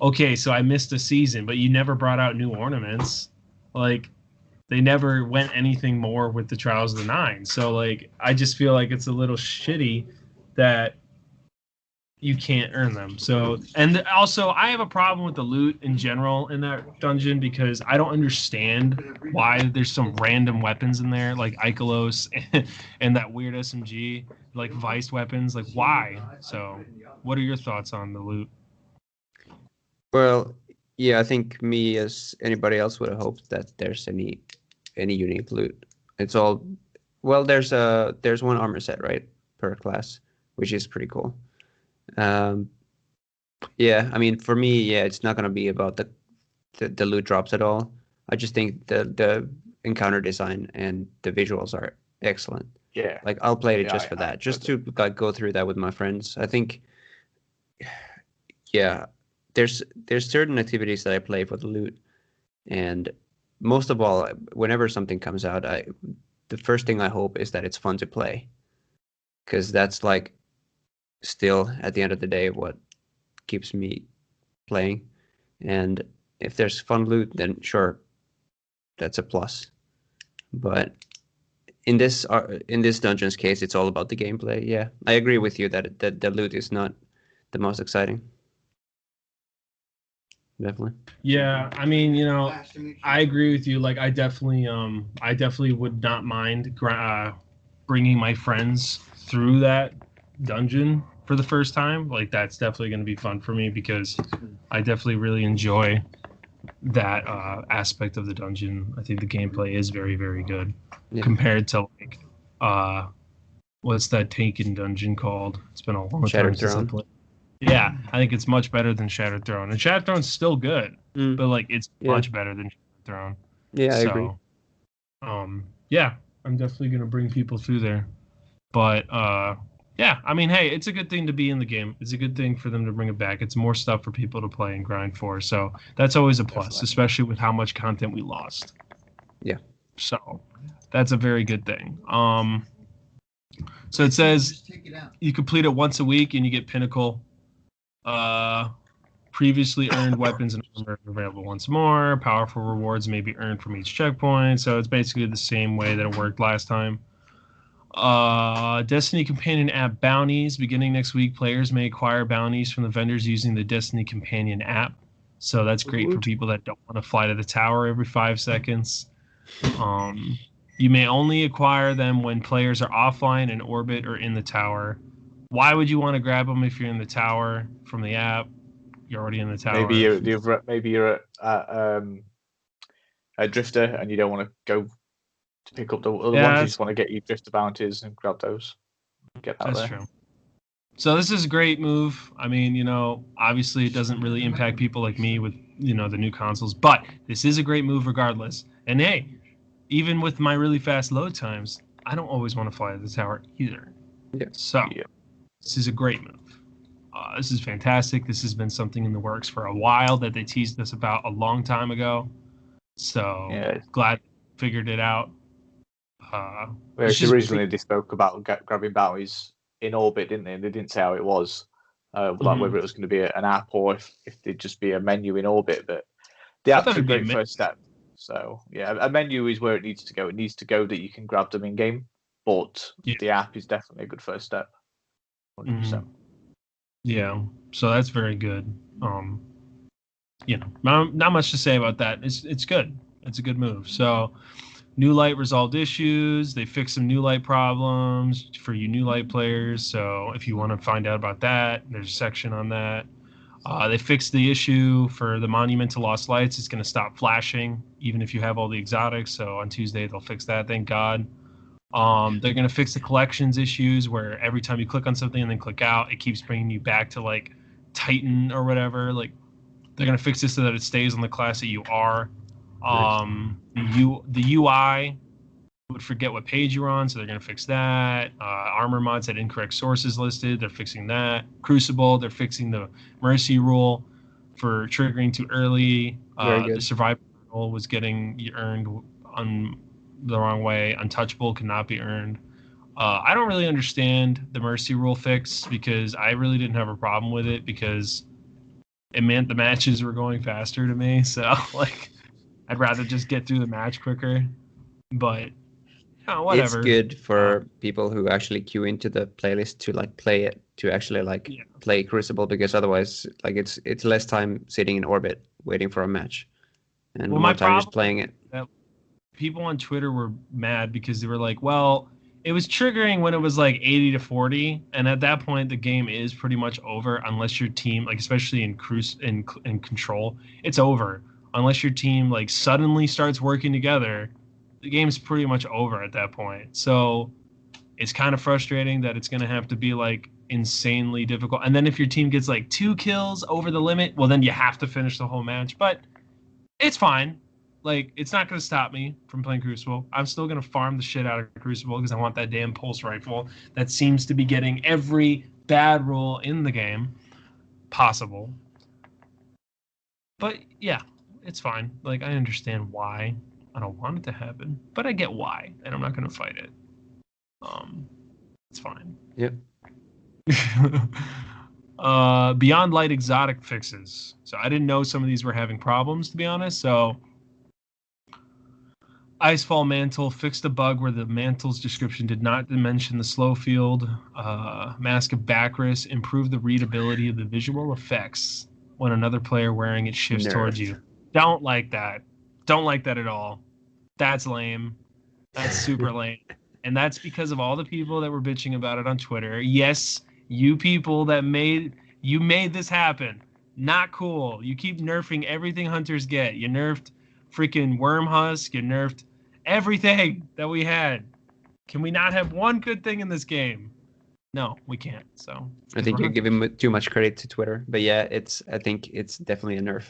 okay, so I missed a season, but you never brought out new ornaments. Like, they never went anything more with the Trials of the Nine. So, like, I just feel like it's a little shitty that you can't earn them. So, and also, I have a problem with the loot in general in that dungeon because I don't understand why there's some random weapons in there, like Ikelos and that weird SMG, like Vice weapons. Like, why? So, what are your thoughts on the loot? Well, yeah, I think me as anybody else would have hoped that there's any unique loot. It's all well. There's one armor set, right, per class, which is pretty cool. Yeah, I mean, for me, yeah, it's not gonna be about the loot drops at all. I just think the encounter design and the visuals are excellent. Yeah, like I'll play it just for that, just to like go through that with my friends. I think, yeah, there's certain activities that I play for the loot, and most of all, whenever something comes out, the first thing I hope is that it's fun to play, because that's like still at the end of the day what keeps me playing. And if there's fun loot, then sure, that's a plus. But in this dungeon's case, it's all about the gameplay. Yeah, I agree with you that the loot is not the most exciting. Definitely. Yeah, I mean, I agree with you. Like, I definitely would not mind bringing my friends through that dungeon for the first time. Like, that's definitely going to be fun for me because I definitely really enjoy that aspect of the dungeon. I think the gameplay is very, very good compared to like what's that Taken dungeon called? It's been a long time since I played. Yeah, I think it's much better than Shattered Throne. And Shattered Throne's still good, but like it's much better than Shattered Throne. Yeah, I agree. Yeah, I'm definitely gonna bring people through there. But yeah, I mean, hey, it's a good thing to be in the game. It's a good thing for them to bring it back. It's more stuff for people to play and grind for. So that's always a plus, especially with how much content we lost. Yeah. So that's a very good thing. So it says you complete it once a week and you get Pinnacle. Previously earned weapons and armor are available once more. Powerful rewards may be earned from each checkpoint. So it's basically the same way that it worked last time. Destiny Companion app bounties. Beginning next week, players may acquire bounties from the vendors using the Destiny Companion app. So that's great for people that don't want to fly to the tower every 5 seconds. You may only acquire them when players are offline, in orbit, or in the tower. Why would you want to grab them if you're in the tower from the app? You're already in the tower. Maybe you're a drifter and you don't want to go to pick up the other ones. You just want to get your drifter bounties and grab those. Get that. That's true. So this is a great move. I mean, obviously it doesn't really impact people like me with, the new consoles, but this is a great move regardless. And hey, even with my really fast load times, I don't always want to fly to the tower either. Yeah. So this is a great move. This is fantastic. This has been something in the works for a while that they teased us about a long time ago. So glad they figured it out. Originally they spoke about grabbing bounties in orbit, didn't they? They didn't say how it was, like whether it was going to be an app or if it'd just be a menu in orbit. But the app's a great first step. So yeah, a menu is where it needs to go. It needs to go that you can grab them in game, but the app is definitely a good first step. 100%. Yeah, so that's very good. Not much to say about that. It's good. It's a good move. So, New Light resolved issues. They fixed some New Light problems for you New Light players. So if you want to find out about that, there's a section on that. They fixed the issue for the Monument to Lost Lights. It's going to stop flashing even if you have all the exotics. So on Tuesday they'll fix that. Thank God. They're going to fix the collections issues where every time you click on something and then click out, it keeps bringing you back to like Titan or whatever. Like they're going to fix this so that it stays on the class that you are. The UI would forget what page you're on, so they're going to fix that. Armor mods had incorrect sources listed. They're fixing that. Crucible, they're fixing the mercy rule for triggering too early. The survival rule was getting earned on the wrong way. Untouchable cannot be earned. I don't really understand the mercy rule fix because I really didn't have a problem with it because it meant the matches were going faster to me. So like, I'd rather just get through the match quicker. But whatever. It's good for people who actually queue into the playlist to like play it, to actually like play Crucible, because otherwise like it's less time sitting in orbit waiting for a match, and more time just playing it. People on Twitter were mad because they were like, well, it was triggering when it was like 80-40, and at that point the game is pretty much over unless your team, like especially in Control, it's over unless your team like suddenly starts working together. The game's pretty much over at that point. So it's kind of frustrating that it's going to have to be like insanely difficult. And then if your team gets like 2 kills over the limit, well, then you have to finish the whole match. But it's fine. Like, it's not going to stop me from playing Crucible. I'm still going to farm the shit out of Crucible because I want that damn pulse rifle that seems to be getting every bad roll in the game possible. But yeah, it's fine. Like, I understand why. I don't want it to happen, but I get why, and I'm not going to fight it. It's fine. Yep. Beyond Light exotic fixes. So I didn't know some of these were having problems, to be honest. So Icefall Mantle fixed a bug where the mantle's description did not mention the slow field. Mask of Bacchus improved the readability of the visual effects when another player wearing it shifts towards you. Don't like that. Don't like that at all. That's lame. That's super lame. And that's because of all the people that were bitching about it on Twitter. Yes, you people that made this happen. Not cool. You keep nerfing everything hunters get. You nerfed freaking Worm Husk. You nerfed everything that we had. Can we not have one good thing in this game? No, we can't. So I think you're giving too much credit to Twitter. But yeah, I think it's definitely a nerf.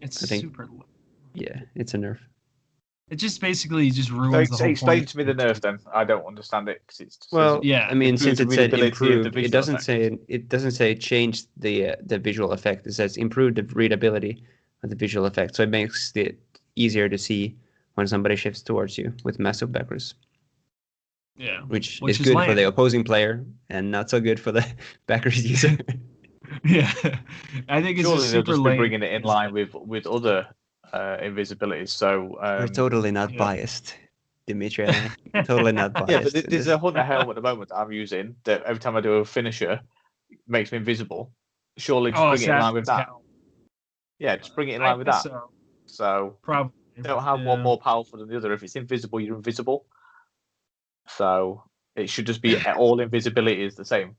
Super. Yeah, it's a nerf. It just basically just ruins the whole Explain point. to me the nerf then. I don't understand it because it's I mean, since it said improved, it doesn't say change the visual effect. It says improve the readability of the visual effect, so it makes it easier to see when somebody shifts towards you with massive Bacchus. Yeah, which is good for the opposing player and not so good for the Bacchus user. Yeah, I think it's surely just they'll super just lame. be bringing it in line with other invisibilities. So we're totally not biased, Dimitri. Totally not biased. Yeah, but there's a hunter helm at the moment that I'm using that every time I do a finisher, it makes me invisible. Surely just bring it in line with that. Yeah, just bring it in line with that. So probably don't have one more powerful than the other. If it's invisible, you're invisible. So it should just be all invisibility is the same.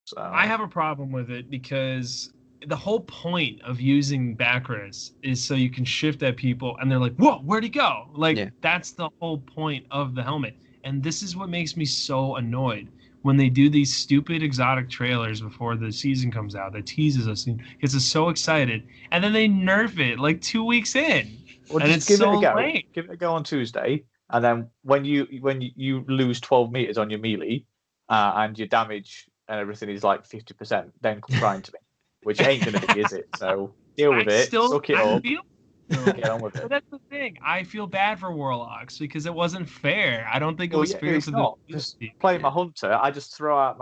So I have a problem with it because the whole point of using Bacchus is so you can shift at people and they're like, whoa, where'd he go? Like, that's the whole point of the helmet. And this is what makes me so annoyed when they do these stupid exotic trailers before the season comes out that teases us and gets us so excited. And then they nerf it like 2 weeks in. Well, and just it's give so it a go. lame. Give it a go on Tuesday. And then when you lose 12 meters on your melee and your damage and everything is like 50%, then come crying to me, which ain't going to be, is it? So deal with it, suck it up, get on with it. But that's the thing. I feel bad for Warlocks because it wasn't fair. I don't think it was fair for them. Just playing my hunter, I just throw out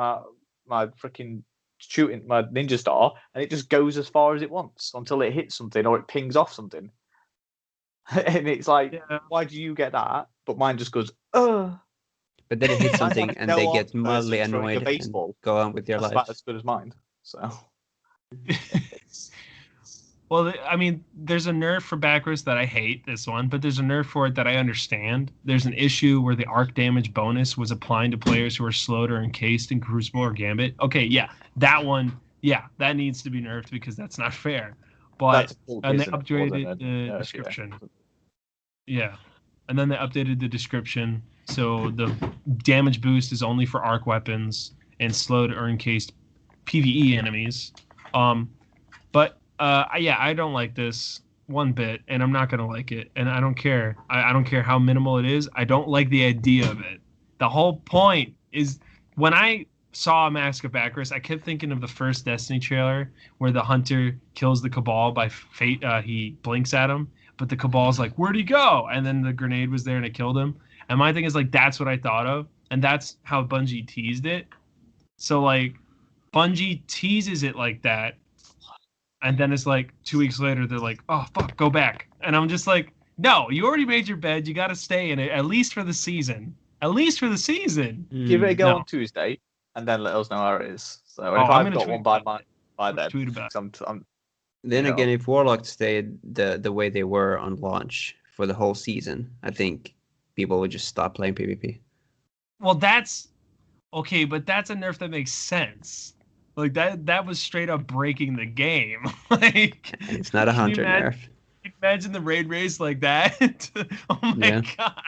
my freaking shooting my ninja star and it just goes as far as it wants until it hits something or it pings off something. And it's like, why do you get that? But mine just goes, ugh. But then it hits something and they get mildly annoyed and go on with their lives. That's as good as mine. So. Well, I mean, there's a nerf for Bacchus that I hate, this one, but there's a nerf for it that I understand. There's an issue where the arc damage bonus was applying to players who are slowed or encased in Crucible or Gambit. Okay, yeah, that one, that needs to be nerfed because that's not fair. But and they upgraded the description. Yeah. And then they updated the description. So the damage boost is only for arc weapons and slowed or encased PvE enemies. But I don't like this one bit, and I'm not gonna like it, and I don't care. I don't care how minimal it is. I don't like the idea of it. The whole point is when I saw Mask of Bacchus, I kept thinking of the first Destiny trailer where the hunter kills the Cabal by fate. He blinks at him, but the Cabal's like, "Where'd he go?" And then the grenade was there and it killed him. And my thing is like, that's what I thought of, and that's how Bungie teased it. So like, Bungie teases it like that, And then it's like 2 weeks later, they're like, oh, fuck, go back. And I'm just like, no, you already made your bed. You got to stay in it, at least for the season. At least for the season. Give it a go No. on Tuesday, and then let us know how it is. So, and Oh, if I'm I've going to got tweet one by about it. then, Tweet about it. 'cause I'm Then you again, know. if Warlock stayed the way they were on launch for the whole season, I think people would just stop playing PvP. Well, that's okay, but that's a nerf that makes sense. Like that was straight up breaking the game. Like, And it's not a can you hunter imagine, nerf. imagine the raid race like that? Oh my Yeah. god.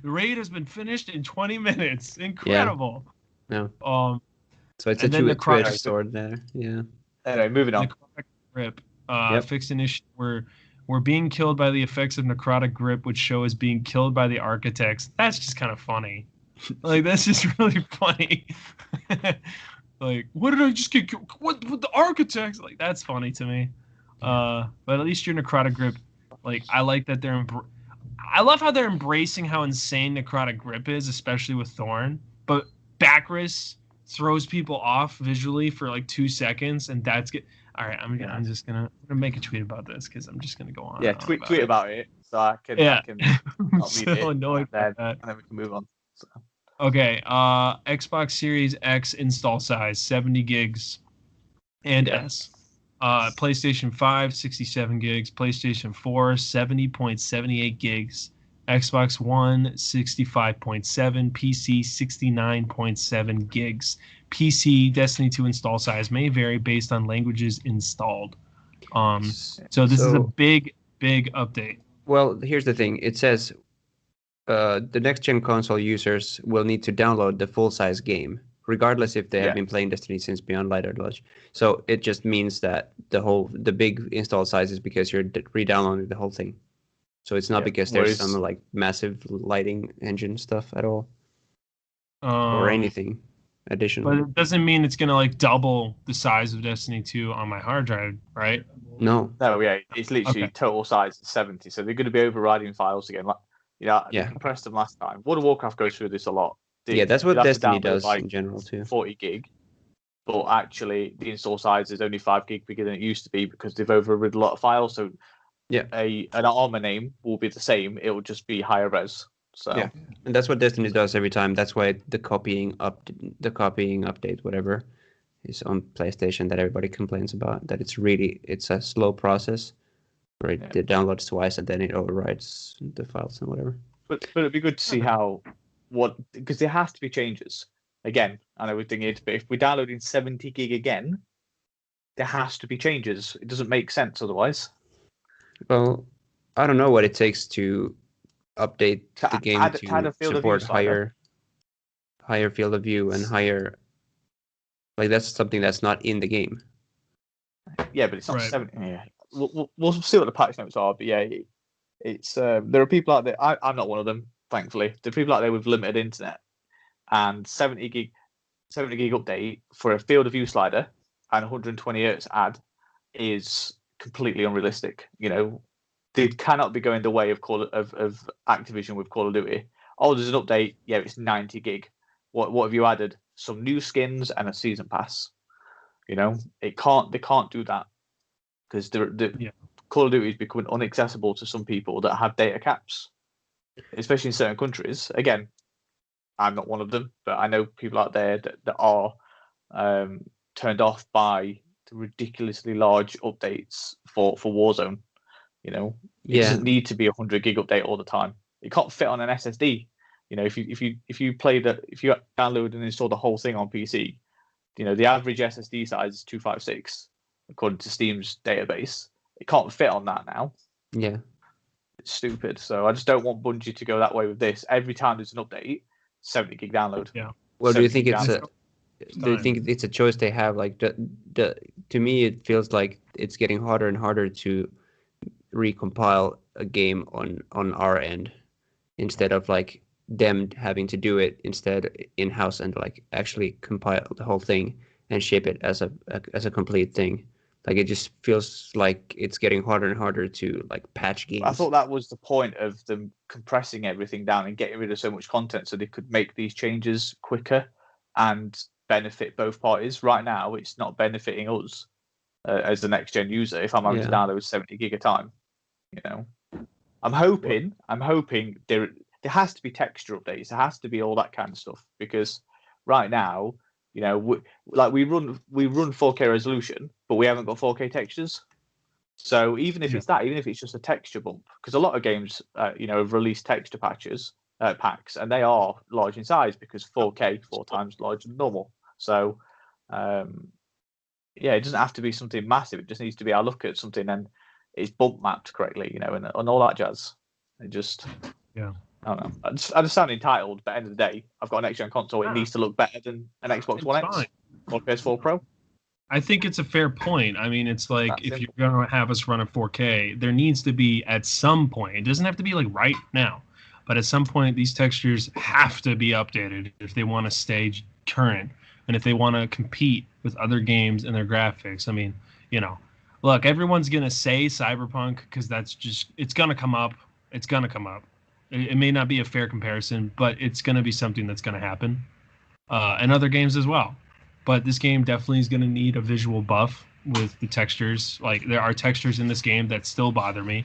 The raid has been finished in 20 minutes. Yeah. Incredible. No. So it's a And then the two-edged sword there. Yeah. Anyway, moving on. necrotic grip Yep. fixed an issue where we're being killed by the effects of necrotic grip, which show as being killed by the architects. That's just kind of funny. Like, that's just really funny. Like, what did I just get killed? What the architects? Like, that's funny to me. But at least your necrotic grip, like, I like that I love how they're embracing how insane necrotic grip is, especially with Thorn. But Bacchus throws people off visually for like 2 seconds, and that's good. All right, I'm just gonna make a tweet about this because I'm just gonna go on. Yeah, tweet about it so I can. Yeah, I can I'm not so read it, annoyed by and that. then we can move on. So. Okay, Xbox Series X install size 70 gigs and S. PlayStation 5 67 gigs, PlayStation 4 70.78 gigs, Xbox One 65.7, PC 69.7 gigs. PC Destiny 2 install size may vary based on languages installed. So this is a big update. Well, here's the thing. It says the next-gen console users will need to download the full-size game, regardless if they have been playing Destiny since Beyond Light or launch. So it just means that the big install size is because you're re-downloading the whole thing. So it's not because there's some like massive lighting engine stuff at all, or anything additional. But it doesn't mean it's gonna like double the size of Destiny 2 on my hard drive, right? No. Yeah, it's literally total size is 70. So they're going to be overriding files again. Like, they compressed them last time. World of Warcraft goes through this a lot. That's what Destiny does in general too. 40 gig, but actually the install size is only 5 gig bigger than it used to be because they've overridden a lot of files. So an armor name will be the same. It will just be higher res. So and that's what Destiny does every time. That's why the copying update, whatever, is on PlayStation that everybody complains about. That it's a slow process. Where it downloads twice and then it overrides the files and whatever. But it'd be good to see because there has to be changes. Again, I know we're thinking it, but if we're downloading 70 gig again, there has to be changes. It doesn't make sense otherwise. Well, I don't know what it takes to update the game to support higher field of view and higher. Like that's something that's not in the game. Yeah, but it's not 70. Yeah. We'll see what the patch notes are, but it's there are people out there. I'm not one of them, thankfully. There are people out there with limited internet, and 70 gig update for a field of view slider and 120 hertz ad is completely unrealistic. They cannot be going the way of Activision with Call of Duty. Oh, there's an update. Yeah, it's 90 gig. What have you added? Some new skins and a season pass. They can't do that. Because Call of Duty is becoming inaccessible to some people that have data caps, especially in certain countries. Again, I'm not one of them, but I know people out there that are turned off by the ridiculously large updates for Warzone. It doesn't need to be 100 gig update all the time. It can't fit on an SSD. If you download and install the whole thing on PC, the average SSD size is 256. According to Steam's database, it can't fit on that now. Yeah, it's stupid. So I just don't want Bungie to go that way with this. Every time there's an update, 70 gig download. Yeah. Well, do you think it's a choice they have? Like to me, it feels like it's getting harder and harder to recompile a game on our end instead of like them having to do it instead in-house and like actually compile the whole thing and ship it as a complete thing. Like it just feels like it's getting harder and harder to like patch games. I thought that was the point of them compressing everything down and getting rid of so much content so they could make these changes quicker and benefit both parties. Right now, it's not benefiting us as the next gen user if I'm having to download 70 gig a time. You know, I'm hoping there has to be texture updates. There has to be all that kind of stuff, because right now, you know, we run 4K resolution, but we haven't got 4K textures. So even if it's that, even if it's just a texture bump, because a lot of games, you know, have released texture packs, and they are large in size because 4K 4 times larger than normal. So, yeah, it doesn't have to be something massive. It just needs to be, I look at something and it's bump mapped correctly, you know, and all that jazz. It just, I don't know. I just sound entitled, but at the end of the day, I've got an next-gen console. It needs to look better than an Xbox One X or PS4 Pro. I think it's a fair point. I mean, it's like, if you're going to have us run at 4K, there needs to be at some point. It doesn't have to be like right now, but at some point, these textures have to be updated if they want to stay current and if they want to compete with other games and their graphics. I mean, you know, look, everyone's going to say Cyberpunk because that's just, it's going to come up. It's going to come up. It may not be a fair comparison, but it's going to be something that's going to happen. And other games as well. But this game definitely is going to need a visual buff with the textures. Like, there are textures in this game that still bother me.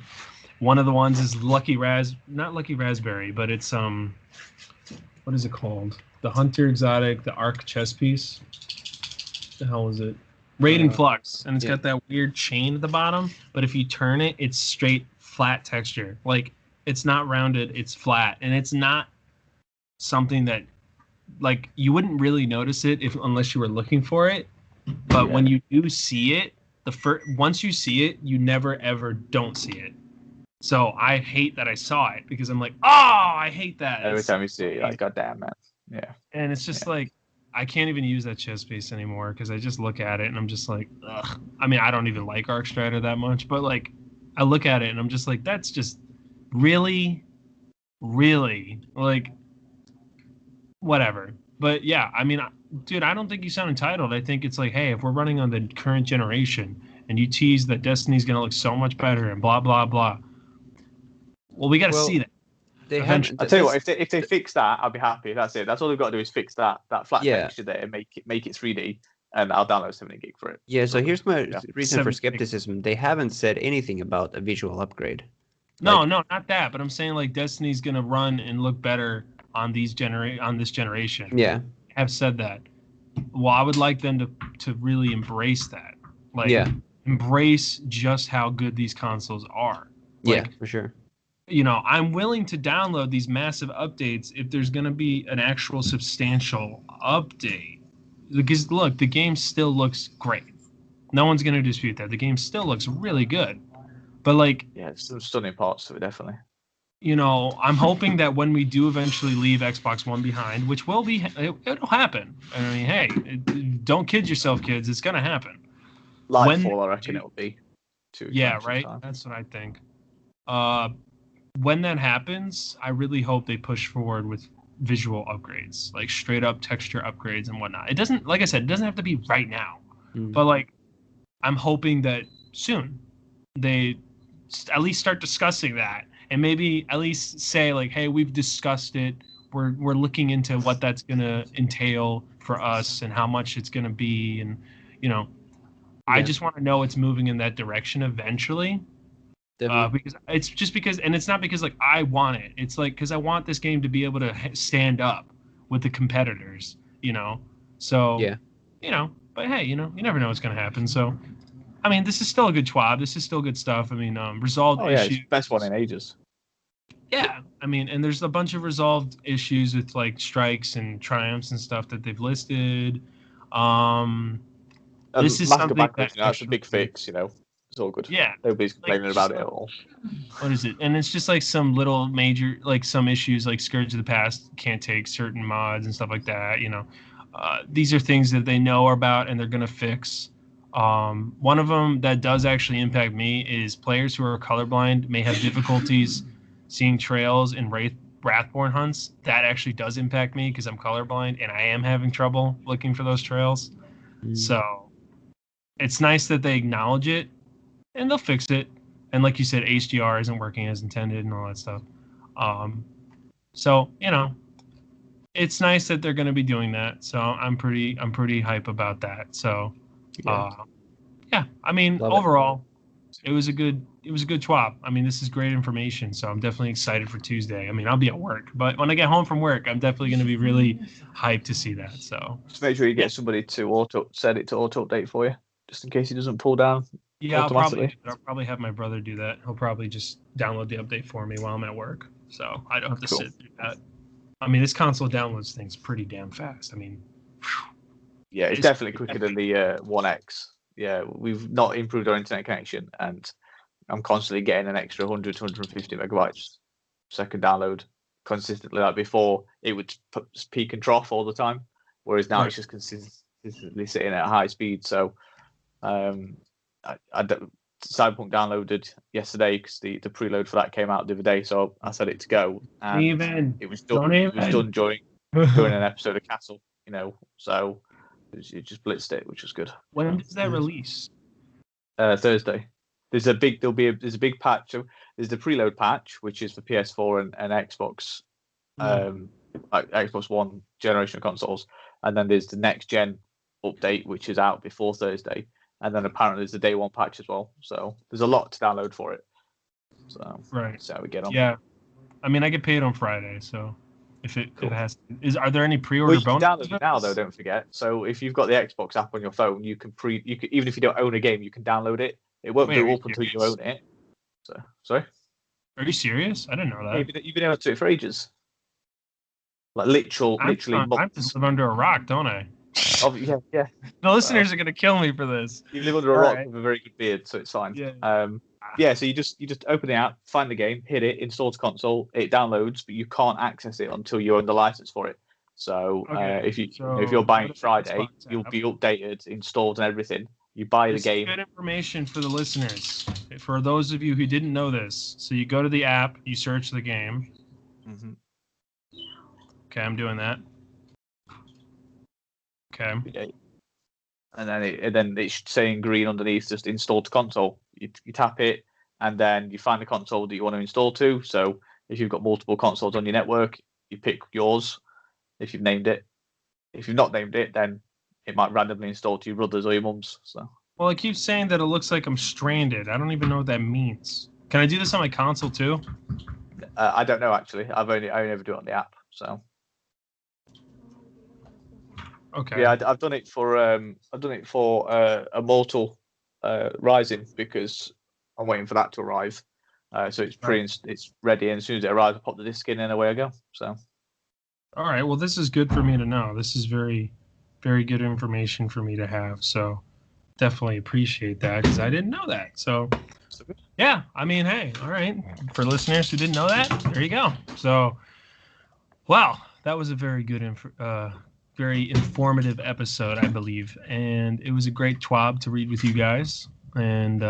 One of the ones is not Lucky Raspberry, but it's what is it called? The Hunter Exotic, the Arc chess piece. What the hell is it? Raiding Flux, and it's got that weird chain at the bottom. But if you turn it, it's straight flat texture. Like, it's not rounded, it's flat, and it's not something that, like, you wouldn't really notice it unless you were looking for it. But when you do see it, once you see it, you never ever don't see it. So I hate that I saw it, because I'm like, oh, I hate that. Every time you see it, you're like, God damn, man. Yeah. And it's just like, I can't even use that chess piece anymore, because I just look at it and I'm just like, ugh. I mean, I don't even like Arc Strider that much, but like, I look at it and I'm just like, that's just really, like, whatever. But yeah, I mean, dude, I don't think you sound entitled. I think it's like, hey, if we're running on the current generation and you tease that Destiny's going to look so much better and blah, blah, blah. Well, we got to see that. I tell you what, if they fix that, I'll be happy. That's it. That's all they've got to do is fix that flat texture there and make it 3D, and I'll download 70 gig for it. Yeah, so here's my reason for skepticism. They haven't said anything about a visual upgrade. No, not that. But I'm saying, like, Destiny's going to run and look better on this generation. Yeah. Have said that. Well, I would like them to really embrace that. Like, embrace just how good these consoles are. Like, yeah, for sure. You know, I'm willing to download these massive updates if there's going to be an actual substantial update. Because, look, the game still looks great. No one's going to dispute that. The game still looks really good. But, like... yeah, there's some stunning parts to it, definitely. You know, I'm hoping that when we do eventually leave Xbox One behind, which will be... It'll happen. I mean, hey, don't kid yourself, kids. It's going to happen. Lightfall, I reckon it'll be. Yeah, right? That's what I think. When that happens, I really hope they push forward with visual upgrades, like straight up texture upgrades and whatnot. It doesn't, like I said, it doesn't have to be right now, but like, I'm hoping that soon they at least start discussing that, and maybe at least say like, hey, we've discussed it. We're looking into what that's gonna entail for us and how much it's gonna be, and you know, I just want to know it's moving in that direction eventually. Because and it's not because like I want it. It's like because I want this game to be able to stand up with the competitors, you know. So you know, but hey, you know, you never know what's gonna happen. So, I mean, this is still a good TWAB. This is still good stuff. I mean, resolved issues. It's best one in ages. Yeah, I mean, and there's a bunch of resolved issues with like strikes and triumphs and stuff that they've listed. This is something that's a big fix, you know. It's all good. Yeah. Nobody's complaining about it at all. What is it? And it's just like some little major, like some issues like Scourge of the Past can't take certain mods and stuff like that, you know. These are things that they know about and they're going to fix. One of them that does actually impact me is players who are colorblind may have difficulties seeing trails in Wrathborn hunts. That actually does impact me because I'm colorblind and I am having trouble looking for those trails. So it's nice that they acknowledge it. And they'll fix it. And like you said, HDR isn't working as intended and all that stuff. So, you know, it's nice that they're going to be doing that. So I'm pretty hype about that. So yeah, I mean, Love it. overall, it was a good TWAB. I mean, this is great information, so I'm definitely excited for Tuesday. I mean, I'll be at work, but when I get home from work, I'm definitely going to be really hyped to see that. So Just make sure you get somebody to set it to auto update for you, just in case he doesn't pull down yeah, automatically. I'll probably have my brother do that. He'll probably just download the update for me while I'm at work, so I don't have to sit through that. I mean, this console downloads things pretty damn fast. I mean, yeah, it's definitely quicker than the One X. Yeah, we've not improved our internet connection, and I'm constantly getting an extra 100 to 150 megabytes second download consistently. Like before, it would peak and trough all the time, whereas now it's just consistently sitting at high speed. So, Cyberpunk downloaded yesterday because the preload for that came out the other day. So I set it to go, and it was done. It was done during an episode of Castle. So it just blitzed it, which was good. When does that release? Thursday. There's a big patch. So there's the preload patch, which is for PS4 and Xbox, like Xbox One generation consoles, and then there's the next gen update, which is out before Thursday, and then apparently there's the day one patch as well. So there's a lot to download for it. So that's how we get on. Yeah, I mean, I get paid on Friday, so if it has, are there any pre-order bonuses? Download it now though, don't forget. So if you've got the Xbox app on your phone, you can even if you don't own a game, you can download it. It won't go up until you own it. So, sorry? Are you serious? I didn't know that. Yeah, you've been able to do it for ages. Like literally. I just live under a rock, don't I? Oh, yeah. The listeners are gonna kill me for this. You live under a rock with a very good beard, so it's fine. Yeah. So you just open the app, find the game, hit it, install to console, it downloads, but you can't access it until you own the license for it. So if you're buying Friday, you'll be updated, installed, and everything. You buy the game. Good information for the listeners. For those of you who didn't know this, so you go to the app, you search the game. Mm-hmm. Okay, I'm doing that. Okay. And then it's saying green underneath, just install to console. You tap it, and then you find the console that you want to install to. So if you've got multiple consoles on your network, you pick yours if you've named it. If you've not named it, then it might randomly install to your brother's or your mum's. So. Well, it keeps saying that it looks like I'm stranded. I don't even know what that means. Can I do this on my console too? I don't know actually. I only ever do it on the app. So. Okay. Yeah, I've done it for Immortal Rising because I'm waiting for that to arrive. So it's ready, and as soon as it arrives, I pop the disc in and away I go. So. All right. Well, this is good for me to know. This is very, very good information for me to have. So definitely appreciate that because I didn't know that. So yeah, I mean, hey, all right. For listeners who didn't know that, there you go. So, wow, that was a very good, very informative episode, I believe. And it was a great TWAB to read with you guys. And,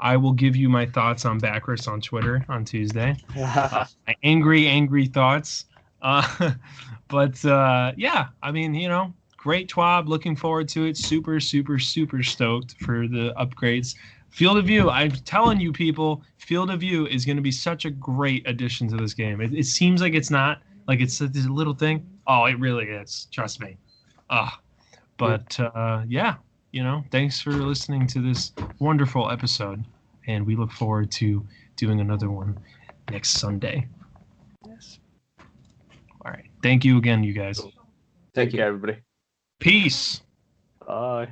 I will give you my thoughts on Backers on Twitter on Tuesday. My angry thoughts. But yeah, I mean, great TWAB. Looking forward to it. Super, super, super stoked for the upgrades. Field of View, I'm telling you, people, Field of View is going to be such a great addition to this game. It seems like it's not, like it's this little thing. Oh, it really is. Trust me. But yeah, thanks for listening to this wonderful episode. And we look forward to doing another one next Sunday. Yes. All right. Thank you again, you guys. Thank you, everybody. Peace. Bye.